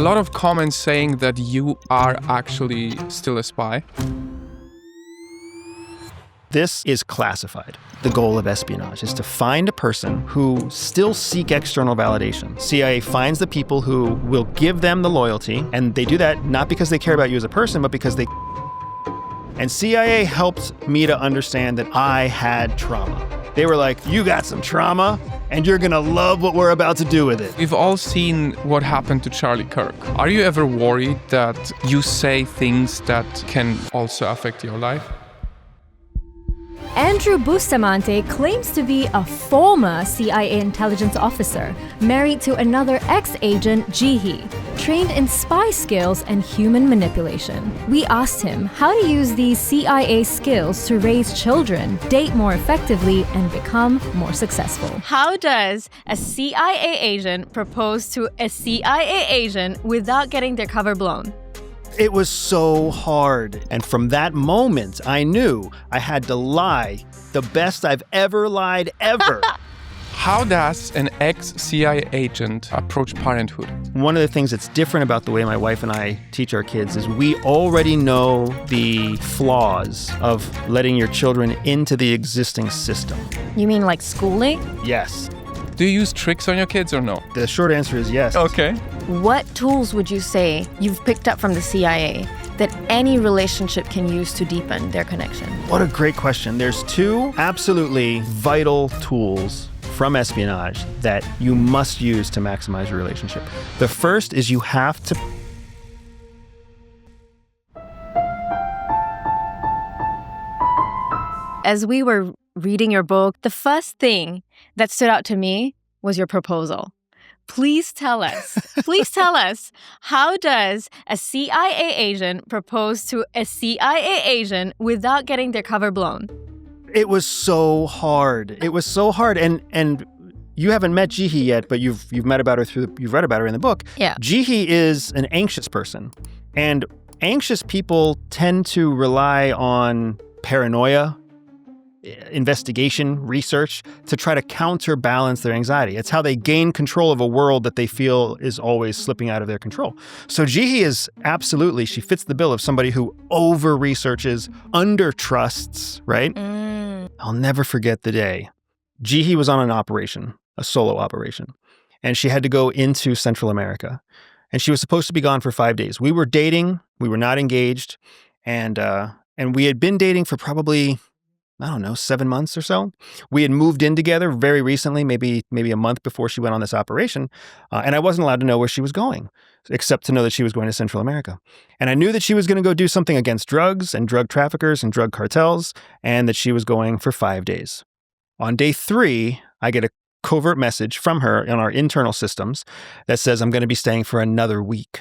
lot of comments saying that you are actually still a spy. This is classified. The goal of espionage is to find a person who still seek external validation. CIA finds the people who will give them the loyalty, and they do that not because they care about you as a person, but because they... And CIA helped me to understand that I had trauma. They were like, you got some trauma, and you're gonna love what we're about to do with it. We've all seen what happened to Charlie Kirk. Are you ever worried that you say things that can also affect your life? Andrew Bustamante claims to be a former CIA intelligence officer, married to another ex-agent, Jihi, trained in spy skills and human manipulation. We asked him how to use these CIA skills to raise children, date more effectively, and become more successful. How does a CIA agent propose to a CIA agent without getting their cover blown? It was so hard. And from that moment, I knew I had to lie the best I've ever lied ever. How does an ex-CIA agent approach parenthood? One of the things that's different about the way my wife and I teach our kids is we already know the flaws of letting your children into the existing system. You mean like schooling? Yes. Do you use tricks on your kids or no? The short answer is yes. Okay. What tools would you say you've picked up from the CIA that any relationship can use to deepen their connection? What a great question. There's two absolutely vital tools from espionage that you must use to maximize your relationship. The first is you have to... As we were reading your book, the first thing that stood out to me was your proposal. Please tell us, how does a CIA agent propose to a CIA agent without getting their cover blown? It was so hard. And you haven't met Jihi yet, but you've read about her in the book. Yeah. Jihi is an anxious person, and anxious people tend to rely on paranoia, investigation, research to try to counterbalance their anxiety. It's how they gain control of a world that they feel is always slipping out of their control. So Jihi is absolutely, she fits the bill of somebody who over-researches, under-trusts, right? I'll never forget the day. Jihi was on an operation, a solo operation, and she had to go into Central America. And she was supposed to be gone for 5 days. We were dating, we were not engaged, and we had been dating for probably, 7 months or so. We had moved in together very recently, maybe a month before she went on this operation. And I wasn't allowed to know where she was going, except to know that she was going to Central America. And I knew that she was going to go do something against drugs and drug traffickers and drug cartels, and that she was going for 5 days. On day 3, I get a covert message from her in our internal systems that says, I'm going to be staying for another week.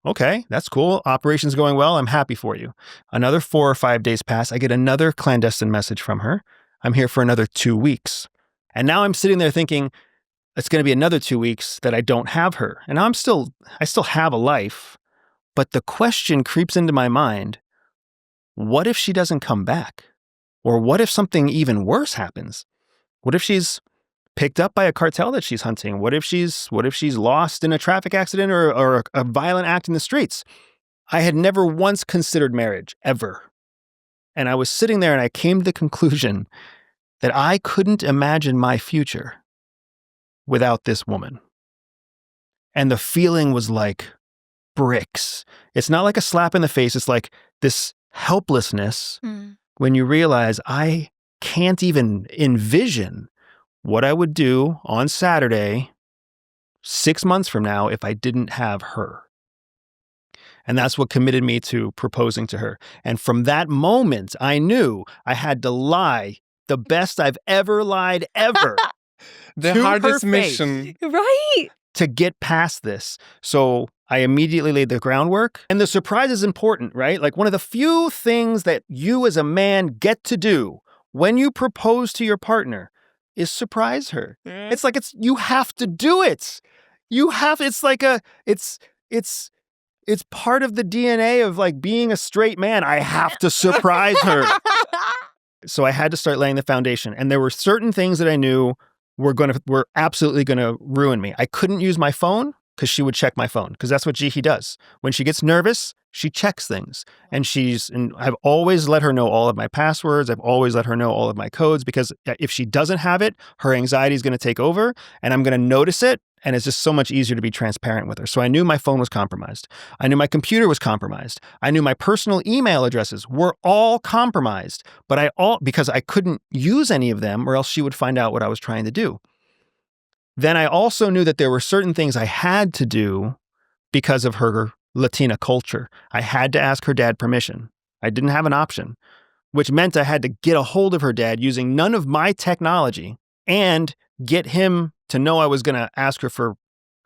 Okay, that's cool. Operation's going well. I'm happy for you. Another 4 or 5 days pass. I get another clandestine message from her. I'm here for another 2 weeks. And now I'm sitting there thinking, it's going to be another 2 weeks that I don't have her. And I still have a life. But the question creeps into my mind, what if she doesn't come back? Or what if something even worse happens? What if she's picked up by a cartel that she's hunting? What if she's lost in a traffic accident or a violent act in the streets? I had never once considered marriage, ever. And I was sitting there and I came to the conclusion that I couldn't imagine my future without this woman. And the feeling was like bricks. It's not like a slap in the face. It's like this helplessness when you realize I can't even envision what I would do on Saturday 6 months from now if I didn't have her. And that's what committed me to proposing to her. And from that moment, I knew I had to lie the best I've ever lied ever. The hardest mission. Right. To get past this. So I immediately laid the groundwork. And the surprise is important, right? Like one of the few things that you as a man get to do when you propose to your partner is surprise her. It's like you have to do it. It's part of the DNA of like being a straight man. I have to surprise her. So I had to start laying the foundation. And there were certain things that I knew were absolutely going to ruin me. I couldn't use my phone because she would check my phone, because that's what Jihi does. When she gets nervous, she checks things. And I've always let her know all of my passwords. I've always let her know all of my codes, because if she doesn't have it, her anxiety is going to take over and I'm going to notice it. And it's just so much easier to be transparent with her. So I knew my phone was compromised. I knew my computer was compromised. I knew my personal email addresses were all compromised, but because I couldn't use any of them or else she would find out what I was trying to do. Then I also knew that there were certain things I had to do because of her Latina culture. I had to ask her dad permission. I didn't have an option, which meant I had to get a hold of her dad using none of my technology and get him to know I was going to ask her for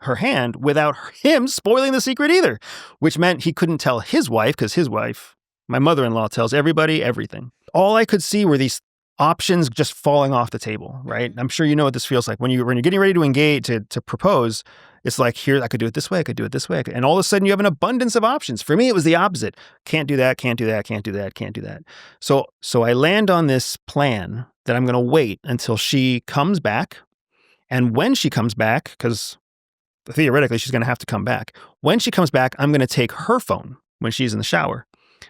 her hand without him spoiling the secret either, which meant he couldn't tell his wife, because his wife, my mother-in-law, tells everybody everything. All I could see were these options just falling off the table, right? I'm sure you know what this feels like. When you're getting ready to engage, to propose, it's like, here, I could do it this way, I could do it this way. And all of a sudden you have an abundance of options. For me, it was the opposite. Can't do that, can't do that, can't do that, can't do that. So I land on this plan that I'm going to wait until she comes back. And when she comes back, because theoretically she's going to have to come back, when she comes back, I'm going to take her phone when she's in the shower.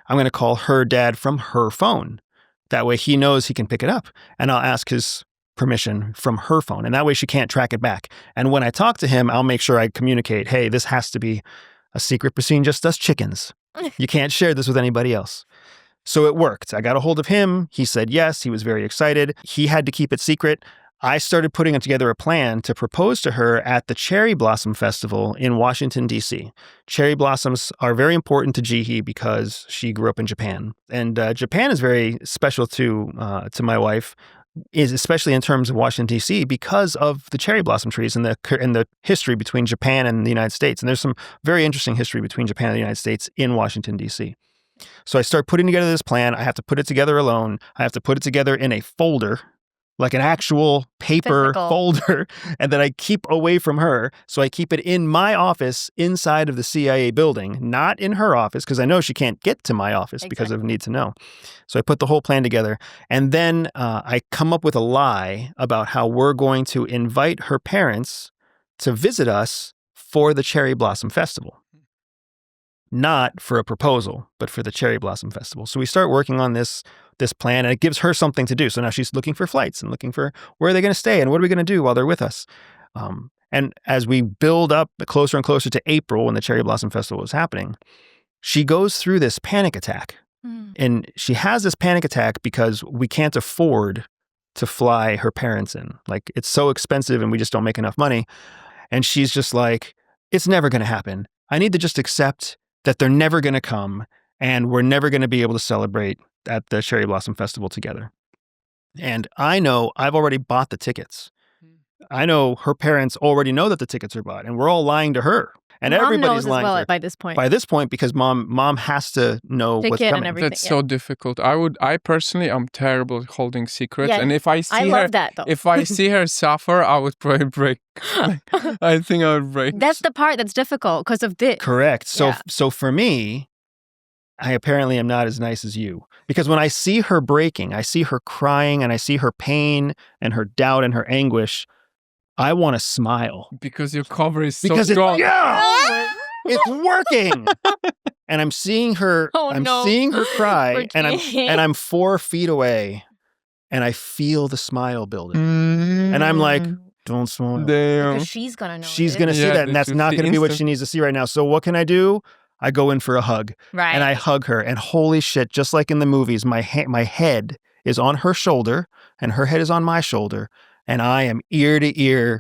I'm going to call her dad from her phone. That way he knows he can pick it up. And I'll ask his permission from her phone. And that way she can't track it back. And when I talk to him, I'll make sure I communicate, hey, this has to be a secret between just us chickens. You can't share this with anybody else. So it worked. I got a hold of him. He said yes. He was very excited. He had to keep it secret. I started putting together a plan to propose to her at the Cherry Blossom Festival in Washington, D.C. Cherry blossoms are very important to Jihi because she grew up in Japan. And Japan is very special to my wife, especially in terms of Washington, D.C., because of the cherry blossom trees and the history between Japan and the United States. And there's some very interesting history between Japan and the United States in Washington, D.C. So I start putting together this plan. I have to put it together alone. I have to put it together in a folder, like an actual paper folder, and that I keep away from her. So I keep it in my office inside of the CIA building, not in her office, because I know she can't get to my office because of need to know. So I put the whole plan together. And then I come up with a lie about how we're going to invite her parents to visit us for the Cherry Blossom Festival. Not for a proposal, but for the Cherry Blossom Festival. So we start working on this plan, and it gives her something to do. So now she's looking for flights and looking for where are they going to stay and what are we going to do while they're with us. And as we build up closer and closer to April, when the Cherry Blossom Festival was happening, she goes through this panic attack. And she has this panic attack because we can't afford to fly her parents in. Like, it's so expensive and we just don't make enough money. And she's just like, it's never going to happen. I need to just accept that they're never going to come and we're never going to be able to celebrate at the Cherry Blossom Festival together. And I know I've already bought the tickets. I know her parents already know that the tickets are bought, and we're all lying to her. And Mom everybody's knows lying as well to her. by this point. By this point, because mom has to know The what's kid and coming. everything. That's so difficult. I personally am terrible at holding secrets, Yeah, and if I see I her, love that though. if I see her suffer, I would probably break. I think I would break. That's the part that's difficult because of this. Correct. So Yeah. so for me, I apparently am not as nice as you. Because when I see her breaking, I see her crying, and I see her pain and her doubt and her anguish, I want to smile. Because your cover is so Because strong. it's working. And I'm seeing her seeing her cry, and I'm 4 feet away, and I feel the smile building. And I'm like, don't smile. Damn. Because she's going to know. She's going to see that, and that's not going to be what she needs to see right now. So what can I do? I go in for a hug. Right. And I hug her, and holy shit, just like in the movies, my head is on her shoulder and her head is on my shoulder, and I am ear to ear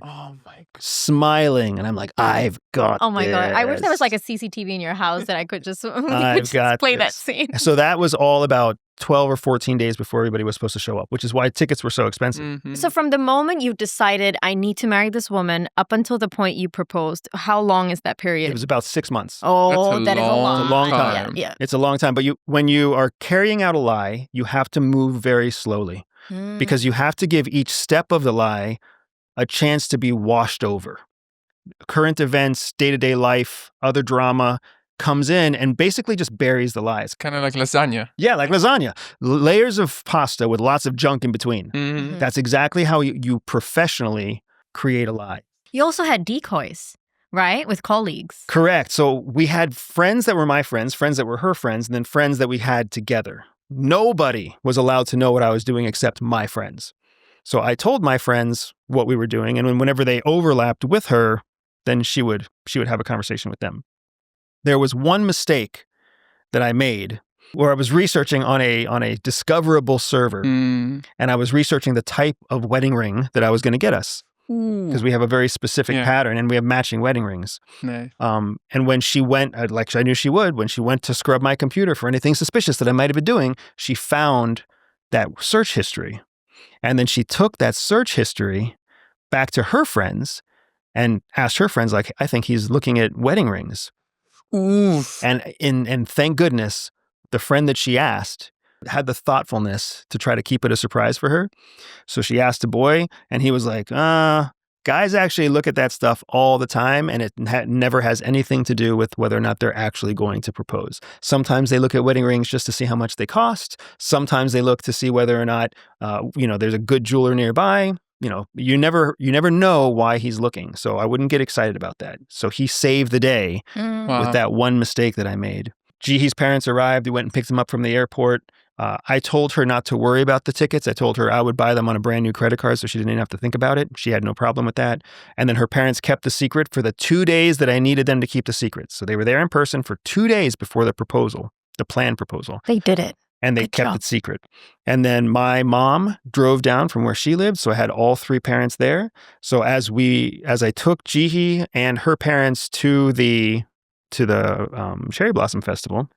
smiling, and I'm like, I've got Oh my God. I wish there was this. like a CCTV in your house that I could just, I've got play that this. scene. So that was all about 12 or 14 days before everybody was supposed to show up, which is why tickets were so expensive. Mhm. So from the moment you decided I need to marry this woman up until the point you proposed, how long is that period? It was about 6 months. Oh, That's that is a long It's a long time. Yeah. It's a long time, but when you are carrying out a lie, you have to move very slowly because you have to give each step of the lie a chance to be washed over. Current events, day-to-day life, other drama comes in and basically just buries the lies. Kind of like lasagna. Yeah, like lasagna. Layers of pasta with lots of junk in between. Mhm. That's exactly how you professionally create a lie. You also had decoys. right? With colleagues. Correct. So we had friends that were my friends that were her friends, and then friends that we had together. Nobody was allowed to know what I was doing except my friends. So I told my friends what we were doing, and whenever they overlapped with her, then she would have a conversation with them. There was one mistake that I made where I was researching on a discoverable server, and I was researching the type of wedding ring that I was going to get us, because we have a very specific pattern and we have matching wedding rings. Nice. And when she went, like I knew she would, when she went to scrub my computer for anything suspicious that I might have been doing, she found that search history. And then she took that search history back to her friends and asked her friends, like, I think he's looking at wedding rings. Oof. And thank goodness, the friend that she asked had the thoughtfulness to try to keep it a surprise for her. So she asked a boy, and he was like, guys actually look at that stuff all the time, and it never has anything to do with whether or not they're actually going to propose. Sometimes they look at wedding rings just to see how much they cost. Sometimes they look to see whether or not, there's a good jeweler nearby. You never know why he's looking. So I wouldn't get excited about that. So he saved the day with that one mistake that I made. Jihee's parents arrived. We went and picked him up from the airport. I told her not to worry about the tickets. I told her I would buy them on a brand new credit card so she didn't even have to think about it. She had no problem with that. And then her parents kept the secret for the 2 days that I needed them to keep the secret. So they were there in person for 2 days before the planned proposal. They did it. And they kept it secret. And then my mom drove down from where she lived, so I had all 3 parents there. So as I took Jihee and her parents to the Cherry Blossom Festival,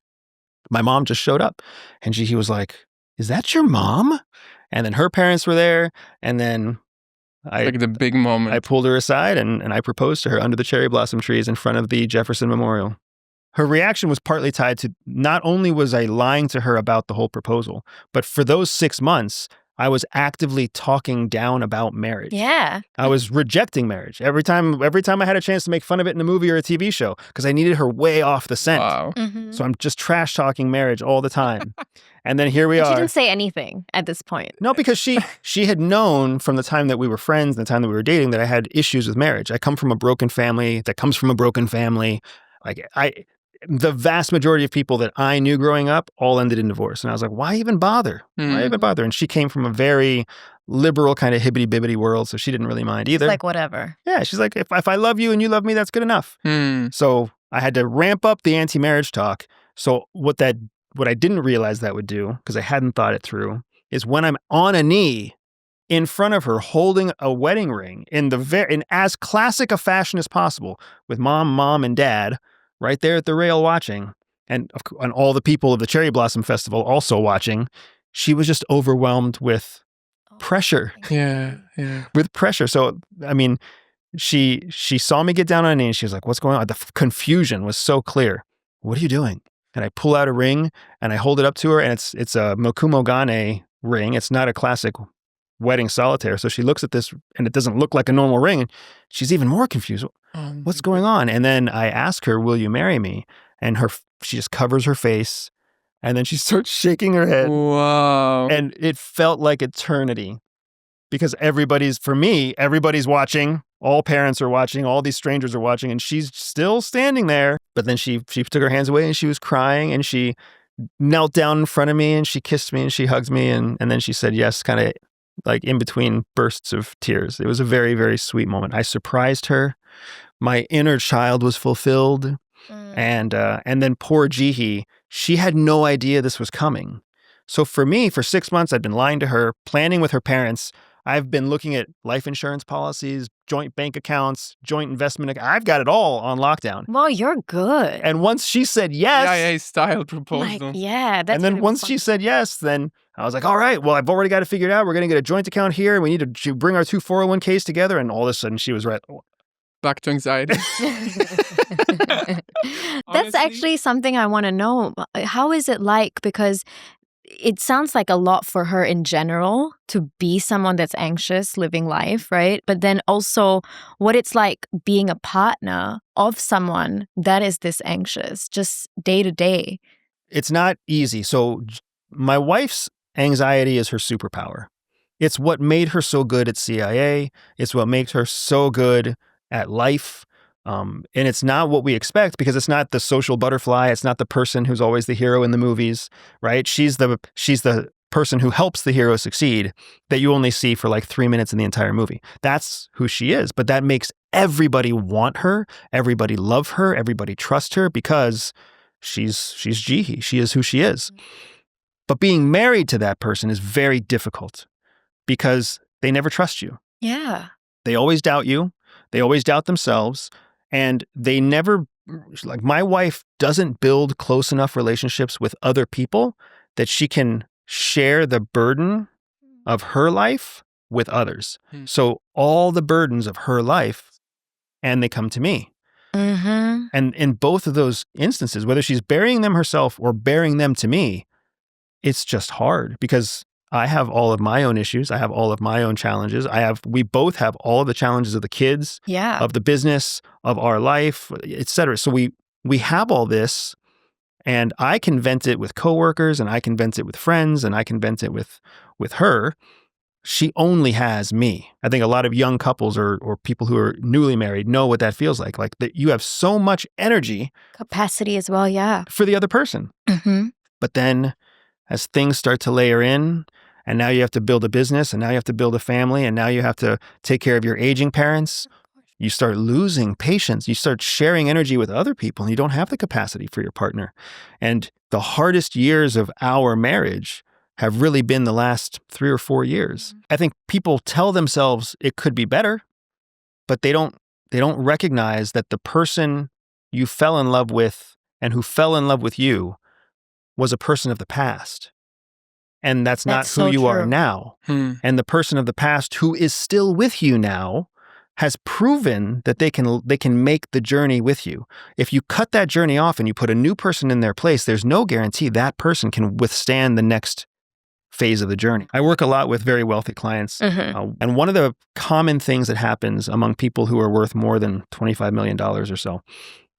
my mom just showed up, and Jihee was like, "Is that your mom?" And then her parents were there, and then like the big moment. I pulled her aside and I proposed to her under the cherry blossom trees in front of the Jefferson Memorial. Her reaction was partly tied to not only was I lying to her about the whole proposal, but for those 6 months, I was actively talking down about marriage. Yeah. I was rejecting marriage every time I had a chance to make fun of it in a movie or a TV show, because I needed her way off the scent. Wow. Mm-hmm. So I'm just trash talking marriage all the time. And then here we are. She didn't say anything at this point. No, because she had known from the time that we were friends and the time that we were dating that I had issues with marriage. I come from a broken family that comes from a broken family. The vast majority of people that I knew growing up all ended in divorce. And I was like, why even bother? Why even bother? And she came from a very liberal kind of hibbity-bibbity world, so she didn't really mind either. It's like, whatever. Yeah, she's like, if I love you and you love me, that's good enough. So I had to ramp up the anti-marriage talk. So what I didn't realize that would do, because I hadn't thought it through, is when I'm on a knee in front of her holding a wedding ring in as classic a fashion as possible, with mom, and dad right there at the rail watching, and all the people of the Cherry Blossom Festival also watching, she was just overwhelmed with pressure. Yeah. With pressure. So, I mean, she saw me get down on a knee and she was like, what's going on? The confusion was so clear. What are you doing? And I pull out a ring and I hold it up to her, and it's a Mokumogane ring. It's not a classic wedding solitaire. So she looks at this and it doesn't look like a normal ring. And she's even more confused. What's going on? And then I ask her, will you marry me? And she just covers her face, and then she starts shaking her head. Wow. And it felt like eternity, because everybody's watching. All parents are watching. All these strangers are watching, and she's still standing there. But then she took her hands away and she was crying, and she knelt down in front of me and she kissed me and she hugged me. And then she said yes, kind of like in between bursts of tears. It was a very, very sweet moment. I surprised her. My inner child was fulfilled. And then poor Jihee, she had no idea this was coming. So for me, for 6 months, I'd been lying to her, planning with her parents. I've been looking at life insurance policies, joint bank accounts, joint investment. I've got it all on lockdown. Well, you're good. And once she said yes. Yeah, style proposal. That's and then really once fun. she said yes, then I was like, all right, well, I've already got it figured out. We're going to get a joint account here. We need to bring our 2 401ks together. And all of a sudden she was right. Back to anxiety. That's actually something I want to know. How is it like? Because it sounds like a lot for her in general to be someone that's anxious living life, right? But then also what it's like being a partner of someone that is this anxious, just day to day. It's not easy. So my wife's anxiety is her superpower. It's what made her so good at CIA. It's what makes her so good at life. And it's not what we expect because it's not the social butterfly. It's not the person who's always the hero in the movies, right? She's the person who helps the hero succeed that you only see for like 3 minutes in the entire movie. That's who she is. But that makes everybody want her, everybody love her, everybody trust her because she's Jihi. She is who she is. But being married to that person is very difficult because they never trust you. Yeah. They always doubt you. They always doubt themselves. And they never, like my wife doesn't build close enough relationships with other people that she can share the burden of her life with others. So all the burdens of her life, and they come to me. Mm-hmm. And in both of those instances, whether she's burying them herself or bearing them to me, it's just hard because I have all of my own issues. I have all of my own challenges. We both have all of the challenges of the kids, Yeah. of the business, of our life, et cetera. So we have all this, and I can vent it with coworkers, and I can vent it with friends, and I can vent it with her. She only has me. I think a lot of young couples or people who are newly married know what that feels like that you have so much energy. Capacity as well, yeah. For the other person. Mm-hmm. But then as things start to layer in, and now you have to build a business, and now you have to build a family, and now you have to take care of your aging parents, you start losing patience. You start sharing energy with other people, and you don't have the capacity for your partner. And the hardest years of our marriage have really been the last 3 or 4 years. I think people tell themselves it could be better, but they don't recognize that the person you fell in love with and who fell in love with you was a person of the past. And that's not who so you are true. now. And the person of the past who is still with you now has proven that they can make the journey with you. If you cut that journey off and you put a new person in their place, there's no guarantee that person can withstand the next phase of the journey. I work a lot with very wealthy clients. And one of the common things that happens among people who are worth more than $25 million or so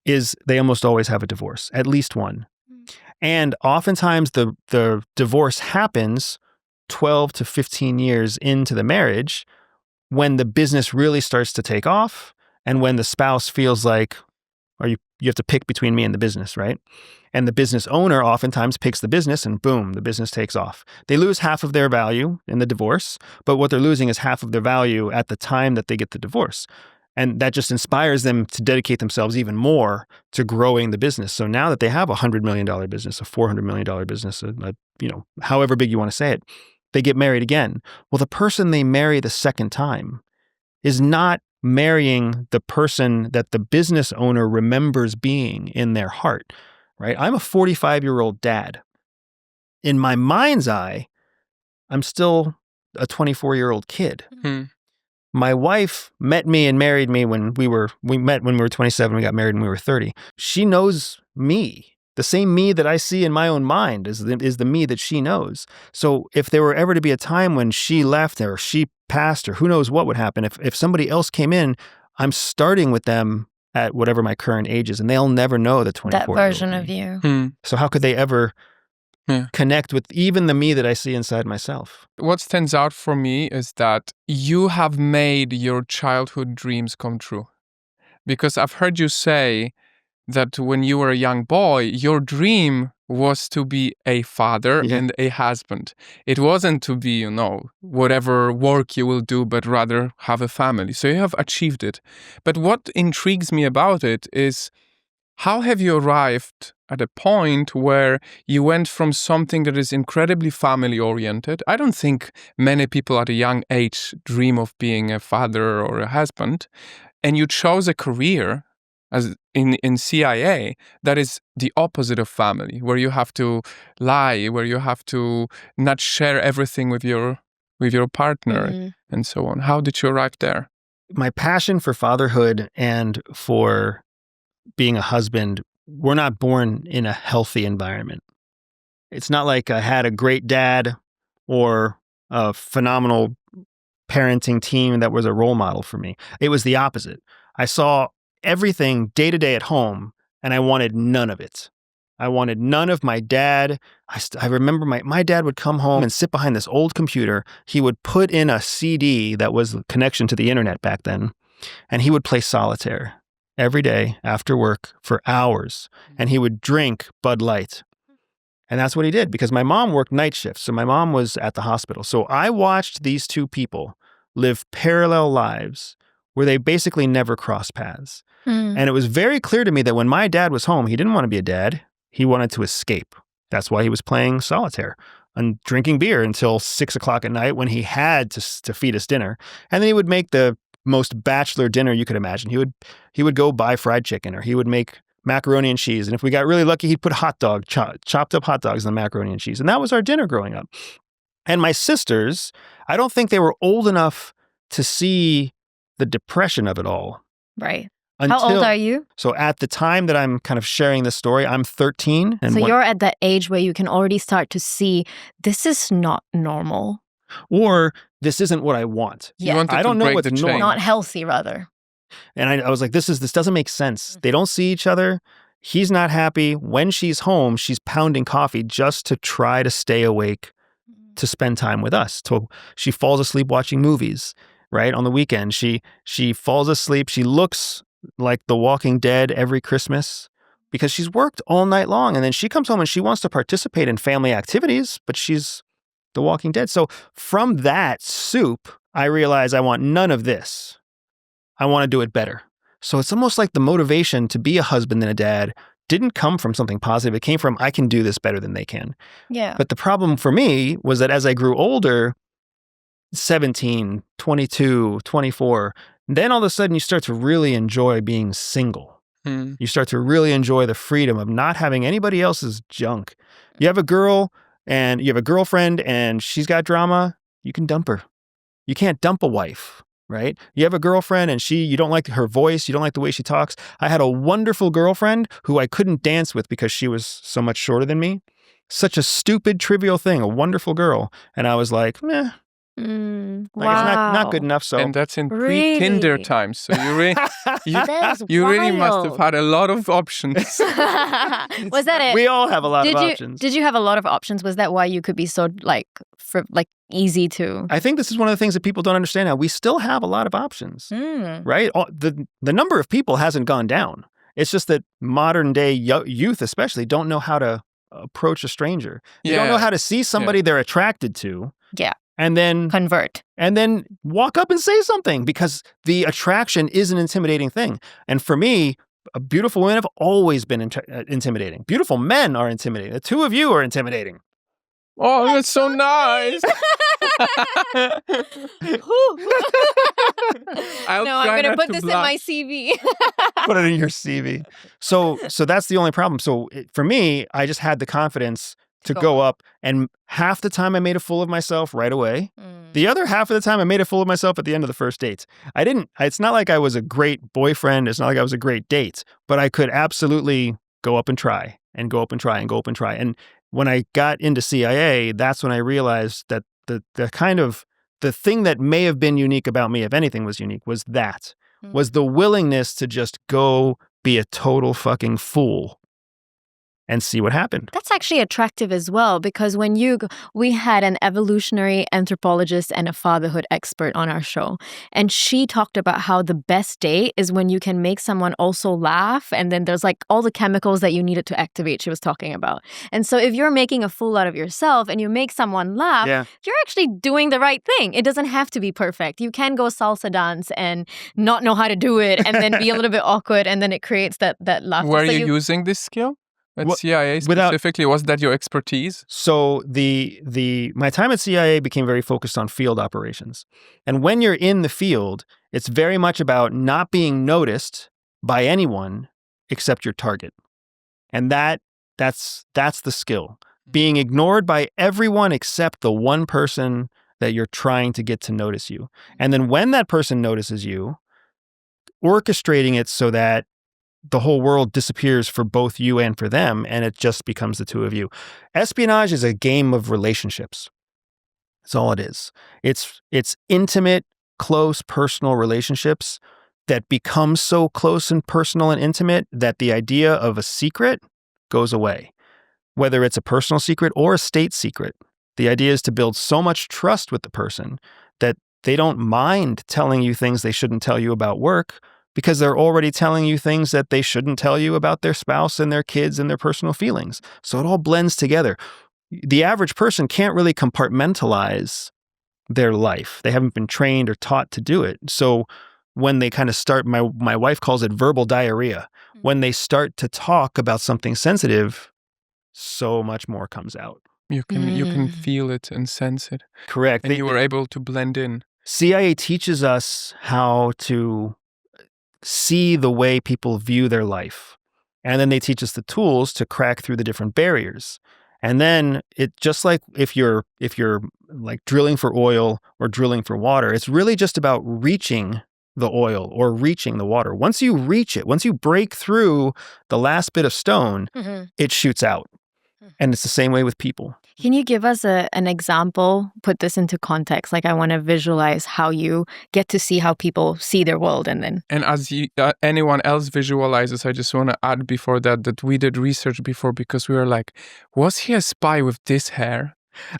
is they almost always have a divorce, at least one. And oftentimes the divorce happens 12 to 15 years into the marriage when the business really starts to take off and when the spouse feels like, you have to pick between me and the business, right? And the business owner oftentimes picks the business and boom, the business takes off. They lose half of their value in the divorce, but what they're losing is half of their value at the time that they get the divorce. And that just inspires them to dedicate themselves even more to growing the business. So now that they have a $100 million business, a $400 million business, however big you want to say it, they get married again. Well, the person they marry the second time is not marrying the person that the business owner remembers being in their heart, right? I'm a 45-year-old dad. In my mind's eye, I'm still a 24-year-old kid. My wife met me and married me when we met when we were 27, we got married when we were 30. She knows me. The same me that I see in my own mind is the me that she knows. So if there were ever to be a time when she left or she passed or who knows what would happen, if somebody else came in, I'm starting with them at whatever my current age is, and they'll never know the 24-year-old That version of you. So how could they ever connect with even the me that I see inside myself? What stands out for me is that you have made your childhood dreams come true. Because I've heard you say that when you were a young boy, your dream was to be a father and a husband. It wasn't to be, whatever work you will do, but rather have a family. So you have achieved it. But what intrigues me about it is how have you arrived at a point where you went from something that is incredibly family-oriented? I don't think many people at a young age dream of being a father or a husband. And you chose a career as in CIA that is the opposite of family, where you have to lie, where you have to not share everything with your partner and so on. How did you arrive there? My passion for fatherhood and for being a husband were not born in a healthy environment. It's not like I had a great dad or a phenomenal parenting team that was a role model for me. It was the opposite. I saw everything day to day at home, and I wanted none of it. I wanted none of my dad. I remember my dad would come home and sit behind this old computer. He would put in a CD that was the connection to the internet back then, and he would play solitaire. every day after work for hours, and he would drink Bud Light. And that's what he did because my mom worked night shifts. So my mom was at the hospital. So I watched these two people live parallel lives where they basically never crossed paths. And it was very clear to me that when my dad was home, he didn't want to be a dad. He wanted to escape. That's why he was playing solitaire and drinking beer until 6 o'clock at night when he had to feed us dinner. And then he would make the most bachelor dinner you could imagine. He would go buy fried chicken, or he would make macaroni and cheese. And if we got really lucky, he'd put chopped up hot dogs in the macaroni and cheese. And that was our dinner growing up. And my sisters, I don't think they were old enough to see the depression of it all. Right. How old are you? So at the time that I'm kind of sharing this story, I'm 13. And so you're at that age where you can already start to see this is not normal. Or this isn't what I want. Yeah. I don't know what's normal. Not healthy, rather. And I was like, this doesn't make sense. They don't see each other. He's not happy. When she's home, she's pounding coffee just to try to stay awake to spend time with us. So she falls asleep watching movies, right? On the weekend, she falls asleep. She looks like The Walking Dead every Christmas because she's worked all night long. And then she comes home and she wants to participate in family activities, but she's The Walking Dead. So from that soup, I realize I want none of this. I want to do it better. So it's almost like the motivation to be a husband and a dad didn't come from something positive. It came from, I can do this better than they can. Yeah. But the problem for me was that as I grew older, 17, 22, 24, then all of a sudden you start to really enjoy being single. You start to really enjoy the freedom of not having anybody else's junk. You have a girl and you have a girlfriend and she's got drama, you can dump her. You can't dump a wife. Right? You have a girlfriend and you don't like her voice. You don't like the way she talks. I had a wonderful girlfriend who I couldn't dance with because she was so much shorter than me. Such a stupid, trivial thing, a wonderful girl. And I was like, meh. Like it's not good enough. So and that's in pre-Tinder times. So you really must have had a lot of options. Was that it? We all have a lot of options. Did you have a lot of options? Was that why you could be so easy to? I think this is one of the things that people don't understand now. We still have a lot of options, right? The number of people hasn't gone down. It's just that modern day youth especially don't know how to approach a stranger. They don't know how to see somebody they're attracted to. Yeah. And then convert. And then walk up and say something because the attraction is an intimidating thing. And for me, beautiful women have always been intimidating. Beautiful men are intimidating. The two of you are intimidating. Oh, that's so nice. I'm going to put this in my CV. Put it in your CV. So that's the only problem. So for me, I just had the confidence to go up, and half the time I made a fool of myself right away. The other half of the time I made a fool of myself at the end of the first dates. It's not like I was a great boyfriend. It's not like I was a great date, but I could absolutely go up and try and go up and try and go up and try. And when I got into CIA, that's when I realized that the thing that may have been unique about me, if anything was unique, was the willingness to just go be a total fucking and see what happened. That's actually attractive as well, because we had an evolutionary anthropologist and a fatherhood expert on our show, and she talked about how the best date is when you can make someone also laugh, and then there's all the chemicals that you needed to activate she was talking about. And so if you're making a fool out of yourself and you make someone laugh, you're actually doing the right thing. It doesn't have to be perfect. You can go salsa dance and not know how to do it and then be a little bit awkward, and then it creates that laughter. Were you using this skill? At CIA specifically, was that your expertise? So my time at CIA became very focused on field operations. And when you're in the field, it's very much about not being noticed by anyone except your target. And that's the skill. Being ignored by everyone except the one person that you're trying to get to notice you. And then when that person notices you, orchestrating it so that the whole world disappears for both you and for them, and it just becomes the two of you. Espionage is a game of relationships. That's all it is. It's intimate, close, personal relationships that become so close and personal and intimate that the idea of a secret goes away. Whether it's a personal secret or a state secret, the idea is to build so much trust with the person that they don't mind telling you things they shouldn't tell you about work, because they're already telling you things that they shouldn't tell you about their spouse and their kids and their personal feelings. So it all blends together. The average person can't really compartmentalize their life. They haven't been trained or taught to do it. So when they kind of start, my wife calls it verbal diarrhea. When they start to talk about something sensitive, so much more comes out. You can feel it and sense it. Correct. And you were able to blend in. CIA teaches us how to see the way people view their life. And then they teach us the tools to crack through the different barriers. And then it just like if you're like drilling for oil or drilling for water, it's really just about reaching the oil or reaching the water. Once you reach it, once you break through the last bit of stone, it shoots out. And it's the same way with people. Can you give us an example? Put this into context. Like I want to visualize how you get to see how people see their world, and then. And as anyone else visualizes, I just want to add before that we did research before because we were like, was he a spy with this hair?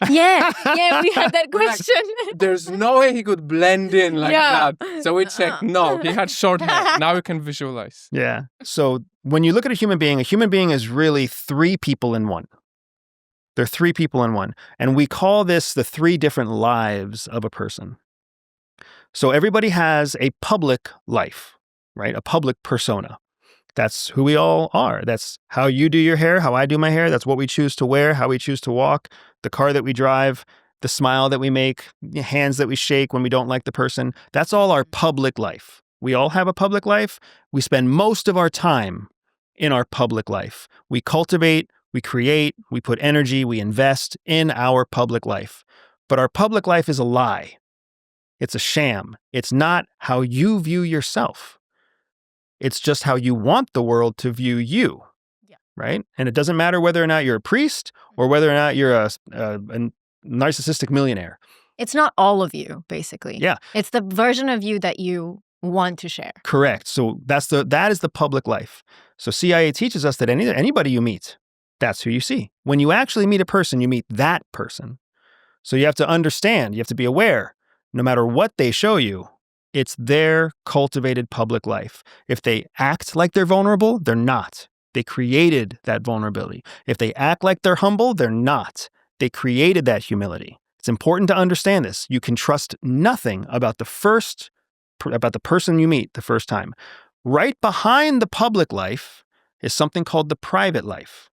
Yeah, we had that question. There's no way he could blend in like that. So we checked, no, he had short hair. Now we can visualize. Yeah. So when you look at a human being is really three people in one. They're three people in one. And we call this the three different lives of a person. So everybody has a public life, right? A public persona. That's who we all are. That's how you do your hair, how I do my hair. That's what we choose to wear, how we choose to walk, the car that we drive, the smile that we make, the hands that we shake when we don't like the person. That's all our public life. We all have a public life. We spend most of our time in our public life. We cultivate, we create, we put energy, we invest in our public life. But our public life is a lie. It's a sham. It's not how you view yourself. It's just how you want the world to view you, right? And it doesn't matter whether or not you're a priest or whether or not you're a narcissistic millionaire. It's not all of you, basically. Yeah. It's the version of you that you want to share. Correct. So that is the public life. So CIA teaches us that anybody you meet, that's who you see. When you actually meet a person, you meet that person. So you have to understand, you have to be aware, no matter what they show you, it's their cultivated public life. If they act like they're vulnerable, they're not. They created that vulnerability. If they act like they're humble, they're not. They created that humility. It's important to understand this. You can trust nothing about the person you meet the first time. Right behind the public life is something called the private life.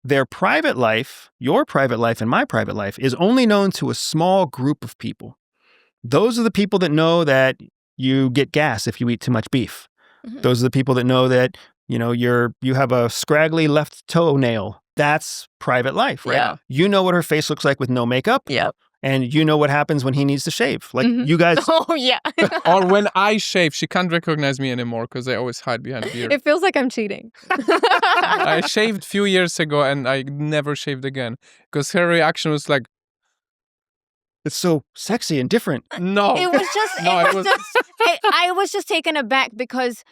Their private life, your private life and my private life, is only known to a small group of people. Those are the people that know that you get gas if you eat too much beef. Mm-hmm. Those are the people that know that, you have a scraggly left toenail. That's private life, right? Yeah. You know what her face looks like with no makeup. Yep. And you know what happens when he needs to shave. Like you guys. Oh, yeah. Or when I shave, she can't recognize me anymore because I always hide behind a beard. It feels like I'm cheating. I shaved a few years ago and I never shaved again because her reaction was like, it's so sexy and different. No. It was just, I was just taken aback because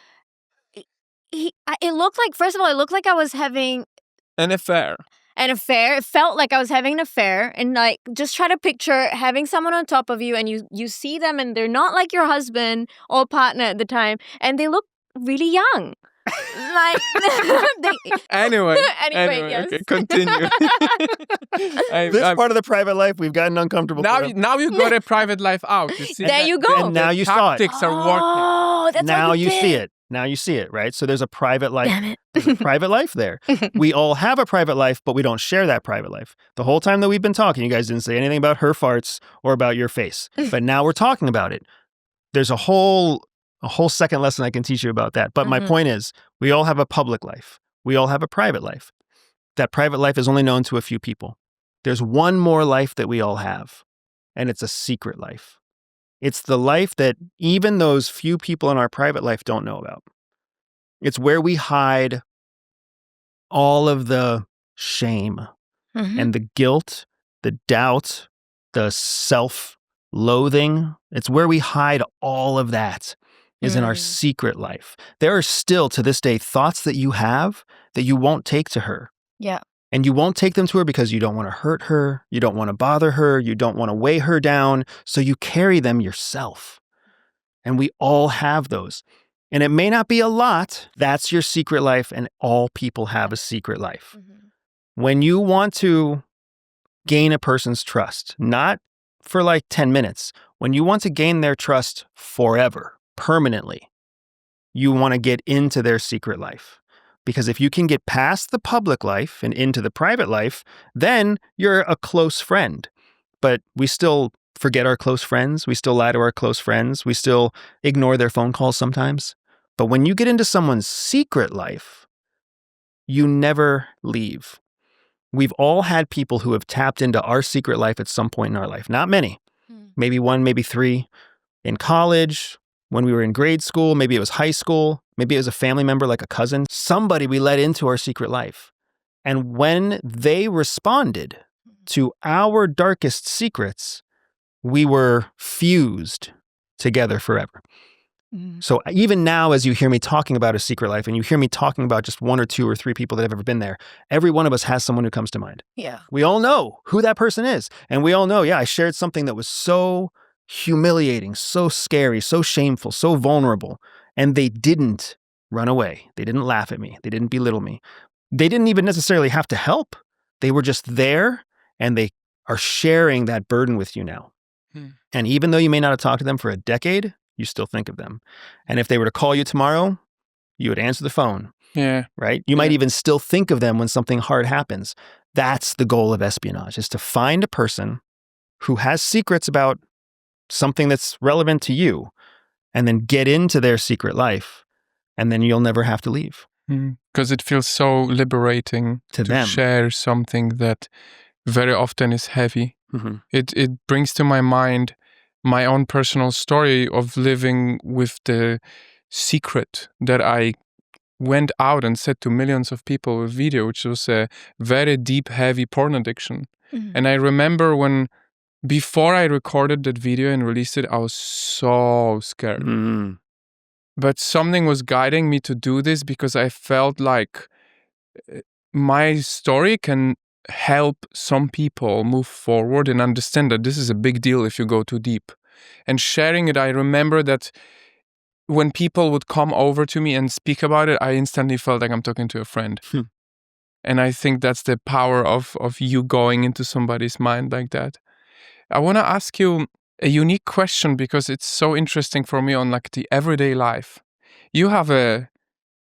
it looked like, first of all, it looked like I was having an affair. It felt like I was having an affair, and like just try to picture having someone on top of you and you see them and they're not like your husband or partner at the time and they look really young. Like Anyway, yes. Okay, continue. This part of the private life we've gotten uncomfortable. Now you got a private life out. You see there you go. And now you saw it. Tactics are working. Oh, that's now what you see it. Now you see it, right? So there's a private life. Damn it. There's a private life there. We all have a private life, but we don't share that private life. The whole time that we've been talking, you guys didn't say anything about her farts or about your face. But now we're talking about it. There's a whole second lesson I can teach you about that. But my point is, we all have a public life. We all have a private life. That private life is only known to a few people. There's one more life that we all have, and it's a secret life. It's the life that even those few people in our private life don't know about. It's where we hide all of the shame and the guilt, the doubt, the self-loathing. It's where we hide all of that is in our secret life. There are still, to this day, thoughts that you have that you won't take to her. Yeah. And you won't take them to her because you don't want to hurt her, you don't want to bother her, you don't want to weigh her down, so you carry them yourself. And we all have those. And it may not be a lot. That's your secret life, and all people have a secret life. When you want to gain a person's trust, not for like 10 minutes, when you want to gain their trust forever, permanently, you want to get into their secret life. Because if you can get past the public life and into the private life, then you're a close friend. But we still forget our close friends. We still lie to our close friends. We still ignore their phone calls sometimes. But when you get into someone's secret life, you never leave. We've all had people who have tapped into our secret life at some point in our life. Not many. Maybe one, maybe three. In college, when we were in grade school, maybe it was high school, maybe it was a family member like a cousin. Somebody we let into our secret life. And when they responded to our darkest secrets, we were fused together forever. So even now, as you hear me talking about a secret life and you hear me talking about just one or two or three people that have ever been there, every one of us has someone who comes to mind. Yeah. We all know who that person is. And we all know, I shared something that was so humiliating, so scary, so shameful, so vulnerable. And they didn't run away. They didn't laugh at me. They didn't belittle me. They didn't even necessarily have to help. They were just there, and they are sharing that burden with you now. And even though you may not have talked to them for a decade, you still think of them. And if they were to call you tomorrow, you would answer the phone. Yeah. Right? You might even still think of them when something hard happens. That's the goal of espionage, is to find a person who has secrets about something that's relevant to you, and then get into their secret life, and then you'll never have to leave. Because it feels so liberating to them. Share something that very often is heavy. It brings to my mind my own personal story of living with the secret that I went out and said to millions of people with video, which was a very deep, heavy porn addiction. And I remember before I recorded that video and released it, I was so scared. But something was guiding me to do this, because I felt like my story can help some people move forward and understand that this is a big deal if you go too deep. And sharing it, I remember that when people would come over to me and speak about it, I instantly felt like I'm talking to a friend. And I think that's the power of you going into somebody's mind like that. I want to ask you a unique question, because it's so interesting for me on like the everyday life. You have an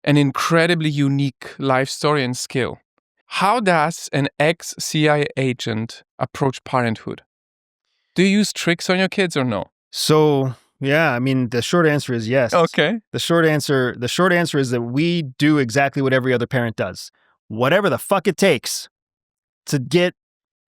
incredibly unique life story and skill. How does an ex-CIA agent approach parenthood? Do you use tricks on your kids or no? So, yeah, I mean, the short answer is yes. Okay. The short answer is that we do exactly what every other parent does. Whatever the fuck it takes to get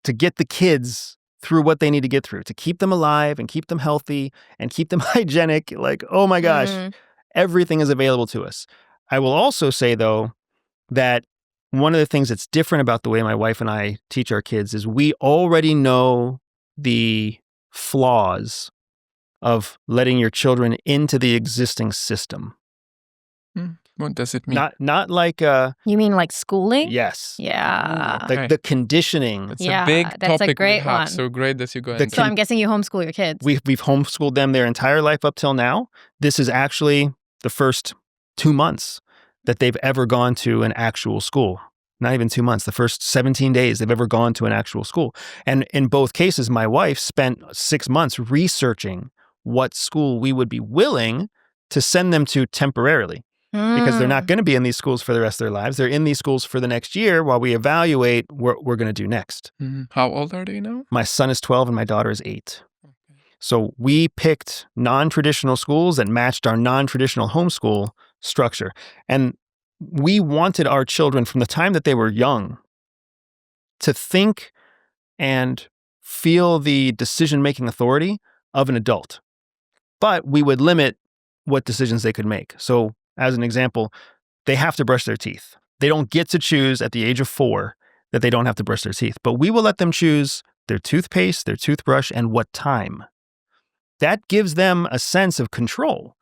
the kids through what they need to get through, to keep them alive and keep them healthy and keep them hygienic. Like, oh my gosh, everything is available to us. I will also say, though, that one of the things that's different about the way my wife and I teach our kids is we already know the flaws of letting your children into the existing system. What does it mean? Not like You mean like schooling? yes. Yeah. The conditioning. It's Yeah, a big that's a topic great we have, one. so great that you go into So I'm guessing you homeschool your kids. We've homeschooled them their entire life up till now. This is actually the first 2 months that they've ever gone to an actual school. Not even 2 months, the first 17 days they've ever gone to an actual school. And in both cases, my wife spent 6 months researching what school we would be willing to send them to temporarily. Because they're not going to be in these schools for the rest of their lives. They're in these schools for the next year while we evaluate what we're going to do next. How old are they now? My son is 12 and my daughter is 8. So we picked non-traditional schools that matched our non-traditional homeschool structure. And we wanted our children from the time that they were young to think and feel the decision-making authority of an adult. But we would limit what decisions they could make. So as an example, they have to brush their teeth. They don't get to choose at the age of 4 that they don't have to brush their teeth, but we will let them choose their toothpaste, their toothbrush, and what time. That gives them a sense of control.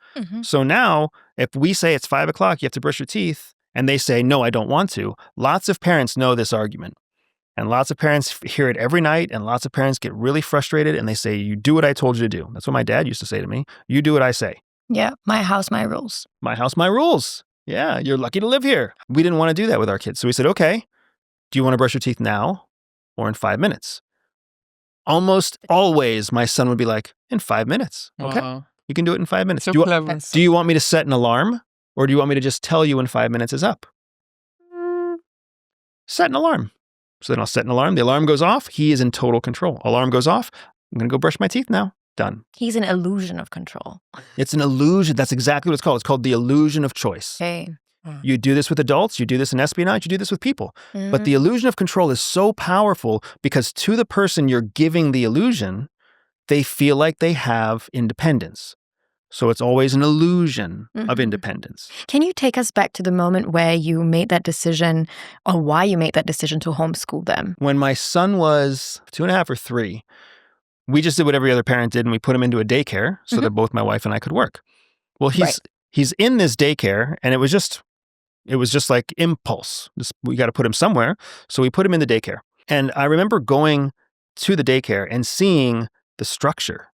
So now, if we say it's 5 o'clock, you have to brush your teeth, and they say, no, I don't want to, lots of parents know this argument. And lots of parents hear it every night, and lots of parents get really frustrated, and they say, you do what I told you to do. That's what my dad used to say to me. You do what I say. Yeah, my house, my rules. My house, my rules. Yeah, you're lucky to live here. We didn't want to do that with our kids. So we said, okay, do you want to brush your teeth now or in 5 minutes? Almost always my son would be like, in 5 minutes. Okay, Wow. you can do it in 5 minutes. So Do you, clever. do you want me to set an alarm or do you want me to just tell you when 5 minutes is up? Set an alarm. So then I'll set an alarm. The alarm goes off. He is in total control. Alarm goes off. I'm going to go brush my teeth now. Done. He's an illusion of control. It's an illusion. That's exactly what it's called. It's called the illusion of choice. Okay. You do this with adults. You do this in espionage. You do this with people. But the illusion of control is so powerful because to the person you're giving the illusion, they feel like they have independence. So it's always an illusion of independence. Can you take us back to the moment where you made that decision or why you made that decision to homeschool them? When my son was 2.5 or 3, we just did what every other parent did and we put him into a daycare so that both my wife and I could work. Well, he's in this daycare and it was just like impulse. We got to put him somewhere. So we put him in the daycare. And I remember going to the daycare and seeing the structure.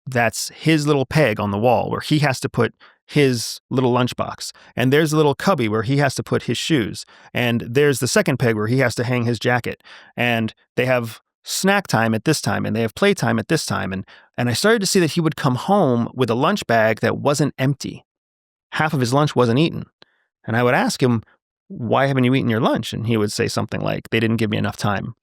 That's his little peg on the wall where he has to put his little lunchbox. And there's a little cubby where he has to put his shoes. And there's the second peg where he has to hang his jacket. And they have snack time at this time and they have playtime at this time. And I started to see that he would come home with a lunch bag that wasn't empty. Half of his lunch wasn't eaten. And I would ask him, why haven't you eaten your lunch? And he would say something like, they didn't give me enough time.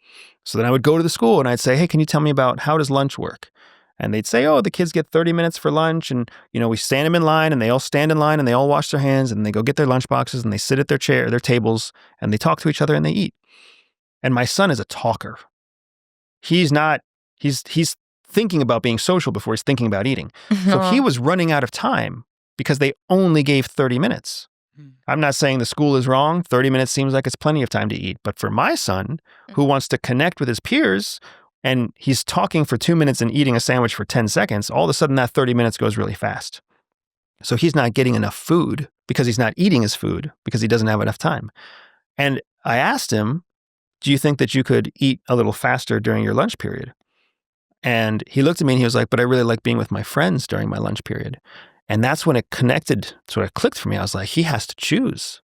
So then I would go to the school and I'd say, hey, can you tell me about how does lunch work? And they'd say, oh, the kids get 30 minutes for lunch. And, we stand them in line and they all stand in line and they all wash their hands and they go get their lunch boxes and they sit at their tables and they talk to each other and they eat. And my son is a talker. He's thinking about being social before he's thinking about eating. So he was running out of time because they only gave 30 minutes. I'm not saying the school is wrong. 30 minutes seems like it's plenty of time to eat. But for my son, who wants to connect with his peers, and he's talking for 2 minutes and eating a sandwich for 10 seconds, all of a sudden that 30 minutes goes really fast. So he's not getting enough food because he's not eating his food because he doesn't have enough time. And I asked him, do you think that you could eat a little faster during your lunch period? And he looked at me and he was like, but I really like being with my friends during my lunch period. And that's when it connected, sort of clicked for me. I was like, he has to choose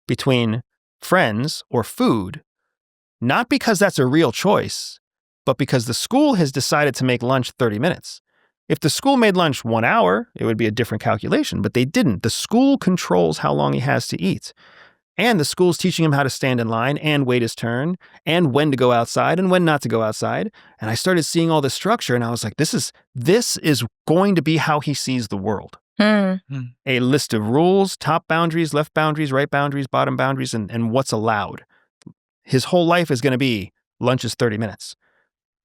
between friends or food, not because that's a real choice, but because the school has decided to make lunch 30 minutes. If the school made lunch 1 hour, it would be a different calculation, but they didn't. The school controls how long he has to eat. And the school's teaching him how to stand in line and wait his turn and when to go outside and when not to go outside. And I started seeing all this structure and I was like, this is going to be how he sees the world. A list of rules, top boundaries, left boundaries, right boundaries, bottom boundaries, and what's allowed. His whole life is going to be lunch is 30 minutes.